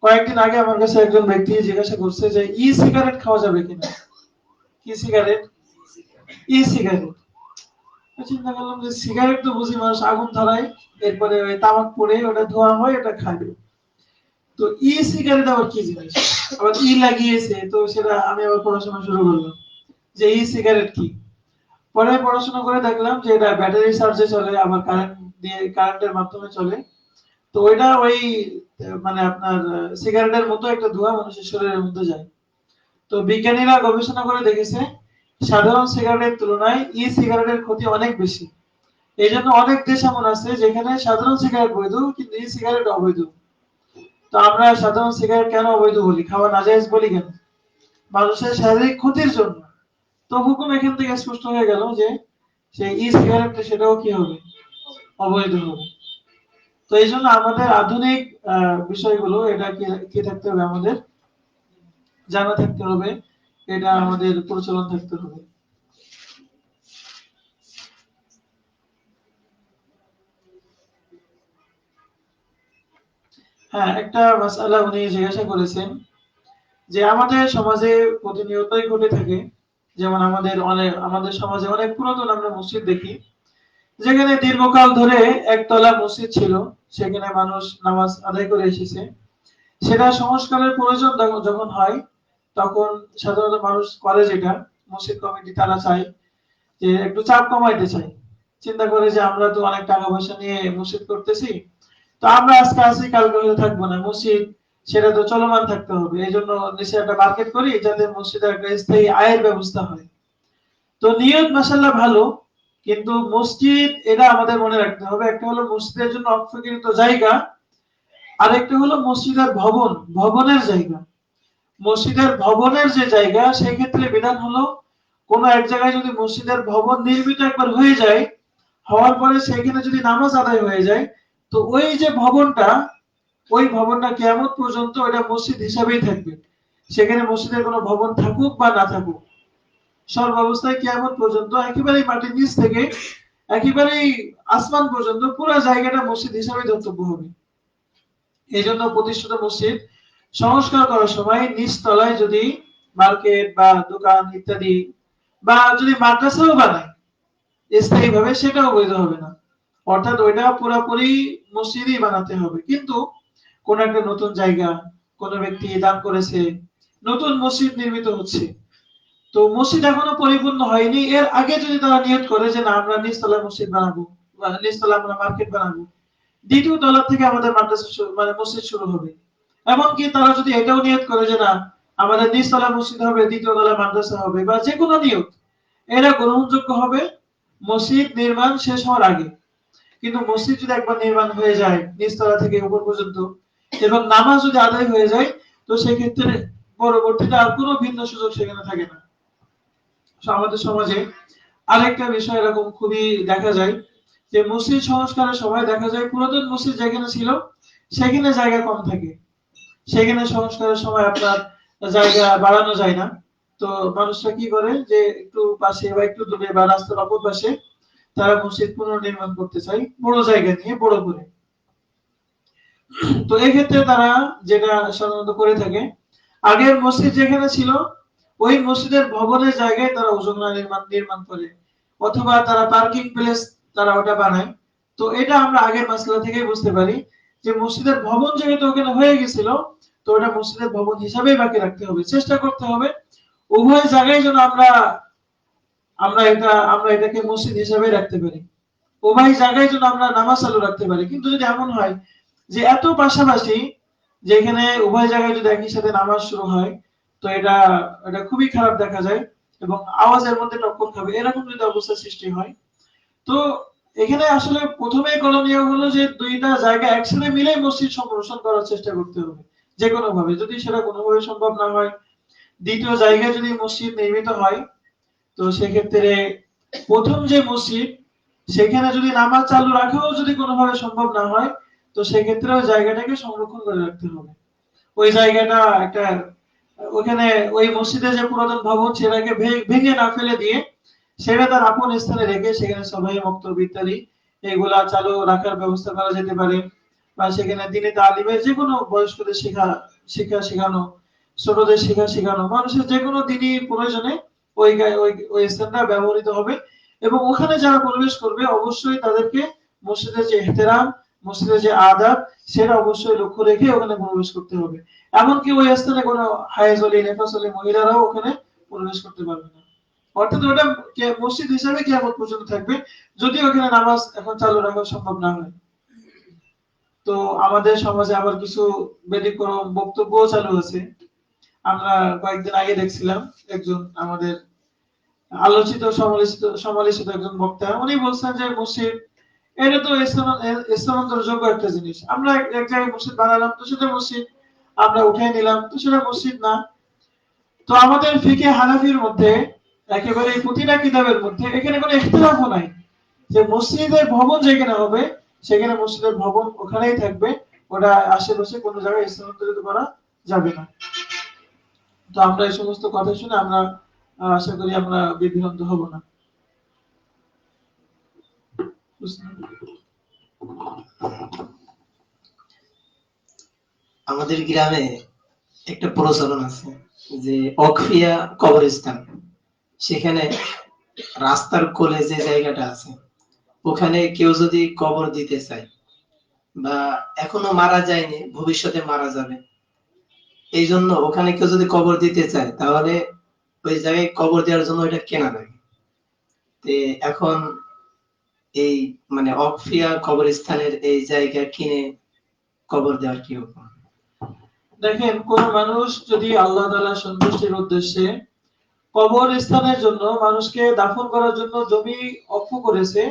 কয়েকদিন আগে আমার কাছে একজন ব্যক্তি জিজ্ঞাসা করছে যে ই সিগারেট খাওয়া যাবে কিনা। কি সিগারেট? E cigarette. চিন্তা করলাম যে সিগারেট তো বুঝি মানুষ আগুন ধরায়, এরপরে ওই তামাক পড়ে ওটা ধোয়া হয়, এটা খাবে। তো ই সিগারেট আবার কি জিনিস? আবার ই লাগিয়েছে, তো সেটা আমি আবার পড়াশোনা শুরু করলাম যে ই সিগারেট কি। পরে পড়াশোনা করে দেখলাম যে এটা ব্যাটারি চার্জে চলে, আবার কারেন্টের মাধ্যমে চলে। তো ওইটা ওই মানে আপনার সিগারেটের মতো একটা ধোঁয়া মানুষের শরীরের মধ্যে যায়। তো বিজ্ঞানীরা গবেষণা করে দেখেছে সাধারণ সিগারেটের তুলনায় ই সিগারেটের ক্ষতি অনেক বেশি। এই জন্য অনেক দেশ এমন আছে যেখানে সাধারণ সিগারেট বৈধ কিন্তু ই সিগারেট অবৈধ। তো আমরা সাধারণ সিগারেট কেন অবৈধ বলি, খাওয়া নাজায়েজ বলি কেন? মানুষের শারীরিক ক্ষতির জন্য। তো হুকুম এখান থেকে স্পষ্ট হয়ে গেল যে সেই ই সিগারেটটা সেটাও কি হবে? অবৈধ হবে। তো এই জন্য আমাদের আধুনিক বিষয়গুলো এটা কি থাকতে হবে, আমাদের জানা থাকতে হবে, এটা আমাদের প্রচলন থাকতে হবে। হ্যাঁ, একটা মাসআলা উনি জিজ্ঞাসা করেছেন যে আমাদের সমাজে প্রতিনিয়তই ঘটে থাকে, যেমন আমাদের সমাজে অনেক পুরাতন আমরা মসজিদ দেখি যেখানে দীর্ঘকাল ধরে একতলা মসজিদ ছিল, সেখানে মানুষ নামাজ আদায় করে এসেছে। সেটা সংস্কারের প্রয়োজন যখন হয় তখন সাধারণত মানুষ করে যেটা, মসজিদ কমিটি তারা চায় যে একটু চাপ কমাইতে চায়, চিন্তা করে যে আমরা তো অনেক টাকা পয়সা নিয়ে মসজিদ করতেছি, তো আমরা আজকে আসি কালকে হয়তো থাকবো না, মসজিদ সেটা তো চলমান থাকতে হবে। এই জন্য নিচে একটা মার্কেট করি যাতে মসজিদের একটা স্থায়ী আয়ের ব্যবস্থা হয়। তো নিয়ত মাশাআল্লাহ ভালো, কিন্তু মসজিদ এটা আমাদের মনে রাখতে হবে, একটা হলো মসজিদের জন্য অক্ষকৃত জায়গা, আর একটা হলো মসজিদের ভবনের জায়গা। মসজিদের ভবনের যে জায়গা সেই ক্ষেত্রে বিধান হলো কোন এক জায়গায় যদি মসজিদের ভবন নির্মিত একবার হয়ে যায়, হওয়ার পরে সেখানে যদি নামাজ আদায় হয়ে যায়, তো ওই যে ভবনটা, ওই ভবনটা কিয়ামত পর্যন্ত ওটা মসজিদ হিসাবেই থাকবে। সেখানে মসজিদের কোনো ভবন থাকুক বা না থাকুক, সর্বাবস্থায় কিয়ামত পর্যন্ত একেবারে মাটির নিচ থেকে একেবারে আসমান পর্যন্ত পুরো জায়গাটা মসজিদ হিসাবে ধর্তব্য হবে। এই জন্য প্রতিষ্ঠিত মসজিদ সংস্কার করার সময় নিচ তলায় যদি মার্কেট বা দোকান ইত্যাদি বা যদি মাদ্রাসাও বানায় স্থায়ীভাবে, সেটাও বৈধ হবে না। অর্থাৎ ওইটা পুরোপুরি মসজিদই বানাতে হবে। কিন্তু কোন একটা নতুন জায়গা কোন ব্যক্তি দান করেছে, নতুন মসজিদ নির্মিত হচ্ছে, তো মসজিদ এখনো পরিপূর্ণ হয়নি, এর আগে যদি তারা নিয়ত করে যে না আমরা নিচতলায় মসজিদ বানাবো বা নিচতলায় আমরা মার্কেট বানাবো, দ্বিতীয় তলা থেকে আমাদের মাদ্রাসা মানে মসজিদ শুরু হবে। এমনকি তারা যদি এটাও নিয়ত করে যে না আমাদের নিচতলা মসজিদ হবে, দ্বিতীয় তলা মাদ্রাসা হবে, বা যে কোনো নিয়ত, এরা গ্রহণযোগ্য হবে মসজিদ নির্মাণ শেষ হওয়ার আগে। কিন্তু মসজিদ যদি একবার নির্মাণ হয়ে যায় নিচতলা থেকে উপর পর্যন্ত এবং নামাজ যদি আদায় হয়ে যায়, তো সেই ক্ষেত্রে পরবর্তীতে আর কোনো ভিন্ন সুযোগ সেখানে থাকে না। আমাদের সমাজে আরেকটা বিষয় এরকম খুবই দেখা যায় যে মসজিদ সংস্কারের সময় দেখা যায় পুরাতন মসজিদ যেখানে ছিল সেখানে জায়গা কম থাকে, সেখানে সংস্কারের সময় আপনার জায়গা বাড়ানো যায় না। তো মানুষরা কি করে যে একটু পাশে বা একটু দূরে বা রাস্তার অপর পাশে তারা মসজিদ পুনর্নির্মাণ করতে চায় বড় জায়গা নিয়ে বড় করে। তো এক্ষেত্রে তারা যেটা সাধারণত করে থাকে, আগের মসজিদ যেখানে ছিল ওই মসজিদের ভবনের জায়গায় তারা উজুখানা নির্মাণ করে, অথবা তারা পার্কিং প্লেস তারা ওটা বানায়। তো এটা আমরা আগের মাসলা থেকেই বুঝতে পারি যে মসজিদের ভবন যেহেতু ওখানে হয়ে গেছিল, তো ওটা মসজিদের ভবন হিসাবেই বাকি রাখতে হবে, চেষ্টা করতে হবে উভয় জায়গায় যেন আমরা এটাকে মসজিদ হিসাবে রাখতে পারি, উভয় জায়গায় যেন আমরা নামাজ চালু রাখতে পারি। কিন্তু যদি এমন হয় যে এত পাশাপাশি, যেখানে উভয় জায়গায় যদি একই সাথে নামাজ শুরু হয়, তো এটা খুবই খারাপ দেখা যায় এবং আওয়াজের মধ্যে টক্কর খাবে, এরকম যদি অবস্থা সৃষ্টি হয়, তো এখানে আসলে প্রথমেই করণীয় হলো যে দুইটা জায়গা একসাথে মিলে মসজিদ সম্প্রসারণ করার চেষ্টা করতে হবে যে কোনো ভাবে। যদি সেটা কোনোভাবে সম্ভব না হয়, দ্বিতীয় জায়গায় যদি মসজিদ নির্মিত হয়, তো সেক্ষেত্রে প্রথম যে মসজিদ সেখানে যদি নামাজ চালু রাখাও যদি কোনোভাবে সম্ভব না হয়, তো সেক্ষেত্রে ওই জায়গাটাকে সংরক্ষণ করে রাখতে হবে। ওই জায়গাটা একটা ওখানে ওই মসজিদের যে পুরাতন ভবন সেটাকে ভেঙে না ফেলে দিয়ে সেটা তার আপন স্থানে রেখে সেখানে সবাই বক্তব্য ইত্যাদি এগুলা চালু রাখার ব্যবস্থা করা যেতে পারে। বা সেখানে দিনে তালিমের যে কোনো বয়স্কদের শিক্ষা শেখানো, ছোটদের শেখানো, মানুষের যে কোনো দিনই প্রয়োজনে ওই স্থানটা ব্যবহৃত হবে। এবং ওখানে যারা প্রবেশ করবে অবশ্যই তাদেরকে মসজিদের যে ইহতিরাম, মসজিদের যে আদাব, সেটা অবশ্যই লক্ষ্য রেখে ওখানে প্রবেশ করতে হবে। এমনকি ওই স্থানে কোনো হায়েজ অলি নেফাস অলি মহিলারাও ওখানে প্রবেশ করতে পারবে না। অর্থাৎ ওটা মসজিদ হিসাবে কিয়ামত পর্যন্ত থাকবে, যদি ওখানে নামাজ এখন চালু রাখা সম্ভব না হয়। তো আমাদের সমাজে আবার কিছু ব্যতিক্রম বক্তব্য চালু আছে। আমরা কয়েকদিন আগে দেখছিলাম একজন আমাদের আলোচিত সমালোচিত একজন বক্তা, উনি বলছেন যে মসজিদ এটা তো স্থানান্তরযোগ্য একটা জিনিস, আমরা এক জায়গায় মসজিদ বানালাম তো সেটা মসজিদ, আমরা উঠাই নিলাম তো সেটা মসজিদ না। তো আমাদের ফিকে হানাফির মধ্যে একেবারে প্রতিটা কিতাবের মধ্যে এখানে কোনো ইখতিলাফও নাই যে মসজিদের ভবন যেখানে হবে সেখানে মসজিদের ভবন ওখানেই থাকবে, ওটা আশেপাশে কোনো জায়গায় স্থানান্তরিত করা যাবে না। তো আমরা এই সমস্ত কথা শুনে আমরা আশা করি আমরা বিভ্রান্ত হব না। আমাদের গ্রামে একটা প্রচলন আছে যে অকফিয়া কবরস্থান, সেখানে রাস্তার কোলে যে জায়গাটা আছে ওখানে কেউ যদি কবর দিতে চায় বা এখনো মারা যায়নি ভবিষ্যতে মারা যাবে, এই জন্য ওখানে কেউ যদি কবর দিতে চায় তাহলে ওই জায়গায় কবর দেওয়ার জন্য এটা কেনা লাগে। এখন এই মানে অকফিয়া কবরস্থানের এই জায়গা কিনে কবর দেওয়ার কি হুকুম? দেখেন, কোন মানুষ যদি আল্লাহ তাআলার সন্তুষ্টির উদ্দেশ্যে কবর স্থানের জন্য মানুষকে দাফন করার জন্য জমি অক্ষ করেছে,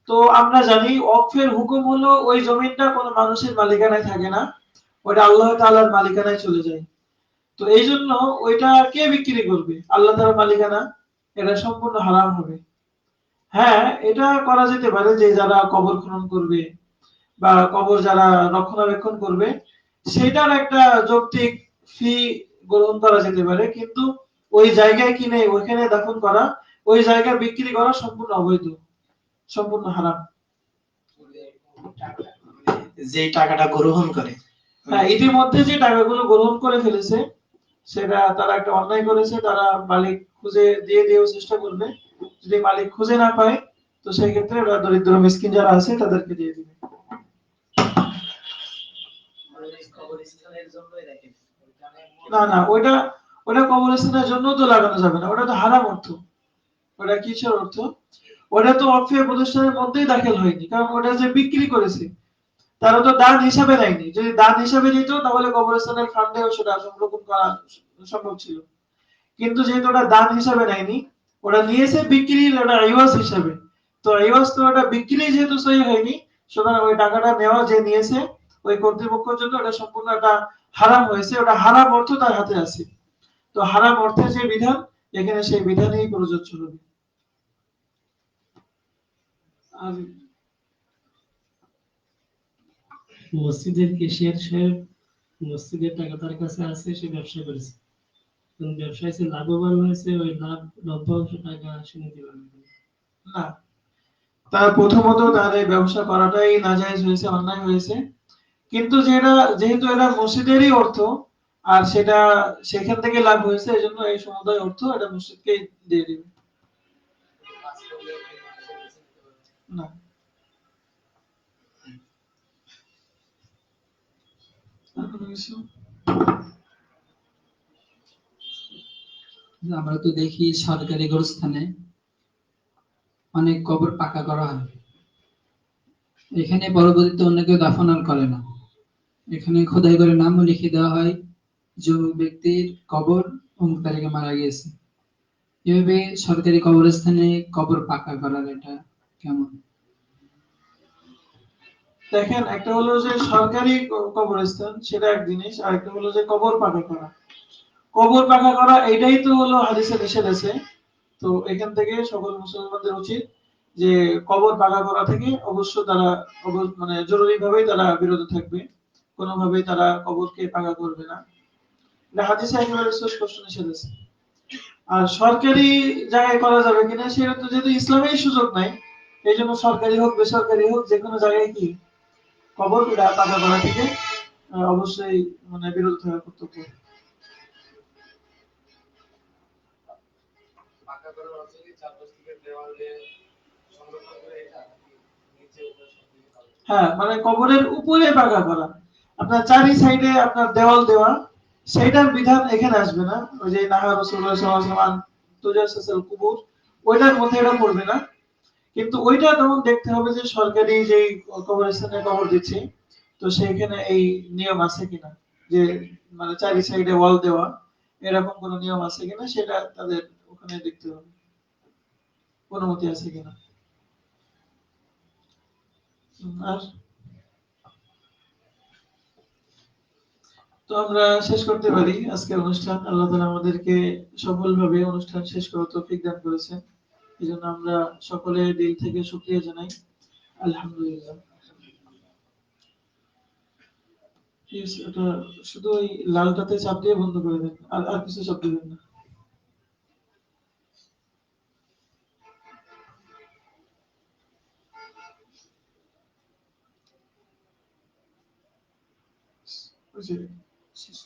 তো আমরা জানি অক্ফের হুকুম হলো ওই জমিটা কোনো মানুষের মালিকানায় থাকে না, ওটা আল্লাহ তাআলার মালিকানায় চলে যায়। তো এই জন্য ওইটা কে বিক্রি করবে? আল্লাহ তাআলার মালিকানা, এটা সম্পূর্ণ হারাম হবে। হ্যাঁ, এটা করা যেতে পারে যে যারা কবর খনন করবে বা কবর যারা রক্ষণাবেক্ষণ করবে সেটার একটা যৌক্তিক ফি গ্রহণ করা যেতে পারে, কিন্তু ওই জায়গায় কিনে ওইখানে দাফন করা, ওই জায়গা বিক্রি করা সম্পূর্ণ অবৈধ, সম্পূর্ণ হারাম। যে টাকাটা গ্রহণ করে, হ্যাঁ, ইতিমধ্যে যে টাকাগুলো গ্রহণ করে ফেলেছে সেটা তারা একটা অন্যায় করেছে, তারা মালিক খুঁজে দিয়ে দিয়েও চেষ্টা করবে, যদি মালিক খুঁজে না পায় তো সেই ক্ষেত্রে ওরা দরিদ্র মিসকিন যারা আছে তাদেরকে দিয়ে দিবে। না না, ওটা কবরস্থানের জন্য তো লাগানো যাবে না, ওটা তো হারাম অর্থ। ওটা কিসের অর্থ? ওটা তো অর্থের প্রতিষ্ঠানের মধ্যেই দাখিল হয়নি, কারণ ওটা যে বিক্রি করেছে তারা তো দান হিসাবে নেয়নি। যদি দান হিসাবে নিত তাহলে কবরস্থানের ফান্ডেও সেটা সংরক্ষণ করা সম্ভব ছিল, কিন্তু যেহেতু ওটা দান হিসাবে নেয়নি, ওটা নিয়েছে বিক্রির ওটা ইওয়াজ হিসাবে, তো ইওয়াজ তো ওটা বিক্রি যেহেতু সহি হয়নি, সুতরাং ওই টাকাটা নেওয়া যে নিয়েছে ওই কর্তৃপক্ষের জন্য ওটা সম্পূর্ণ একটা হারাম হয়েছে, ওটা হারাম অর্থ তার হাতে আছে। তো হারাম অর্থের যে বিধান এখানে সেই বিধানেই প্রযোজ্য হবে। আর মসজিদের কেশিয়ার সাহেব মসজিদের টাকা তার কাছে আছে, সে ব্যবসা করেছে, ব্যবসায় সে লাভবান হয়েছে, ওই লভ্যাংশ টাকা সে নিতে পারবে না, তার প্রথমত তার এই ব্যবসা করাটাই নাজায়েজ হয়েছে, অন্যায় হয়েছে। কিন্তু যেহেতু এটা মসজিদেরই অর্থ, আর সেটা সেখান থেকে লাভ হয়েছে, এজন্য এই সমুদায় অর্থ এটা মসজিদকে দিয়ে দিবে। না, আর কোনো কিছু? আমরা তো দেখি সরকারি গোরস্থানে অনেক কবর পাকা করা হয়, এখানে পরবর্তীতে অন্য কেউ দাফন আর করে না, এখানে খোদাই করে নামও লিখে দেওয়া হয় যে ওই ব্যক্তির কবর অমুক তারিখে মারা গিয়েছে। এভাবে সরকারি কবরস্থানে কবর পাকা করার এটা কেমন? দেখেন, একটা হলো যে সরকারি কবরস্থান, সেটা এক জিনিস, আর একটা হলো যে কবর পাকা করা। কবর পাকা করা এটাই তো হলো হাদিসে নিষেধ আছে। তো এখান থেকে সকল মুসলমানদের উচিত যে কবর পাকা করা থেকে অবশ্য তারা মানে জরুরি ভাবেই তারা বিরত থাকবে, কোনোভাবেই তারা কবরকে পাকা করবে না। এটা হাদিসে একেবারে স্পষ্ট নিষেধ আছে। আর সরকারি জায়গায় করা যাবে কিনা সেটা তো যেহেতু ইসলামেই সুযোগ নাই, এই জন্য সরকারি হোক বেসরকারি হোক যে কোনো জায়গায় কি কবর পাকা করা থেকে অবশ্যই মানে বিরত থাকা কর্তব্য। হ্যাঁ, মানে কবরের উপরে পাকা করা, আপনার চারি সাইডে আপনার দেওয়াল দেওয়া, সেইটার বিধান এখানে আসবে না। ওই যে নাহা রাসূলুল্লাহ সাল্লাল্লাহু আলাইহি ওয়াসাল্লাম তুজাসসাল কুবুর, ওইটার মধ্যে এটা পড়বে না। কিন্তু ওইটা তখন দেখতে হবে যে সরকারি যে কবরস্থানে কবর দিচ্ছে, তো সেইখানে এই নিয়ম আছে কিনা, যে মানে চারি সাইডে ওয়াল দেওয়া, এরকম কোনো নিয়ম আছে কিনা সেটা তাদের ওখানে দেখতে হবে, অনুমতি আছে কিনা। আর তো আমরা শেষ করতে পারি আজকের অনুষ্ঠান। আল্লাহ তাআলা আমাদেরকে সফলভাবে অনুষ্ঠান শেষ করার তৌফিক দান করেছেন, এজন্য আমরা সকলে দিল থেকে শুকরিয়া জানাই। আলহামদুলিল্লাহ। প্লিজ এটা শুধু ওই লালটাতে চাপ দিয়ে বন্ধ করে দেন, আর আর কিছু চাপ দিবেন না। ওই যে, শেষ।